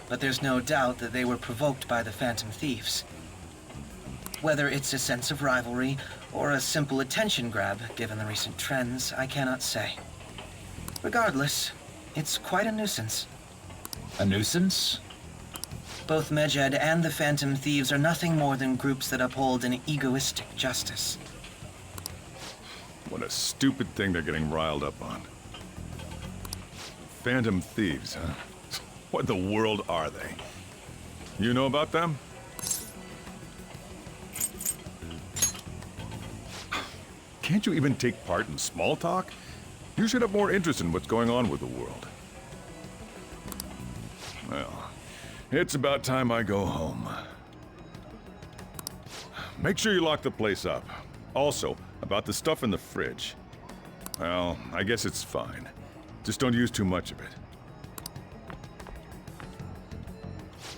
but there's no doubt that they were provoked by the Phantom Thieves. Whether it's a sense of rivalry or a simple attention grab, given the recent trends, I cannot say. Regardless, it's quite a nuisance. A nuisance? Both Mejid and the Phantom Thieves are nothing more than groups that uphold an egoistic justice. What a stupid thing they're getting riled up on. Phantom Thieves, huh? What in the world are they? You know about them? Can't you even take part in small talk? You should have more interest in what's going on with the world. Well, it's about time I go home. Make sure you lock the place up. Also, about the stuff in the fridge. Well, I guess it's fine. Just don't use too much of it.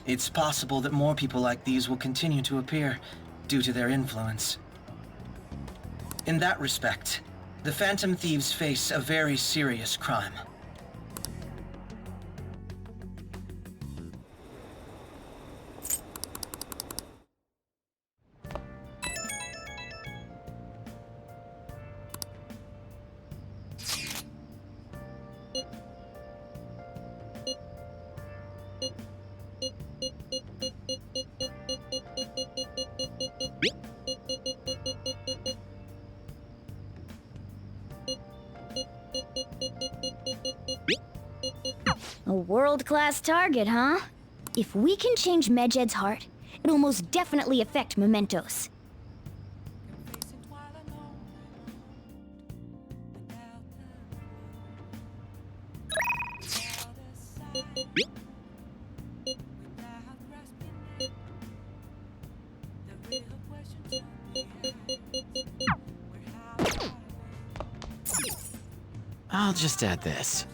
It's possible that more people like these will continue to appear due to their influence. In that respect, the Phantom Thieves face a very serious crime. A world-class target, huh? If we can change Mejid's heart, it'll most definitely affect Mementos. I'll just add this.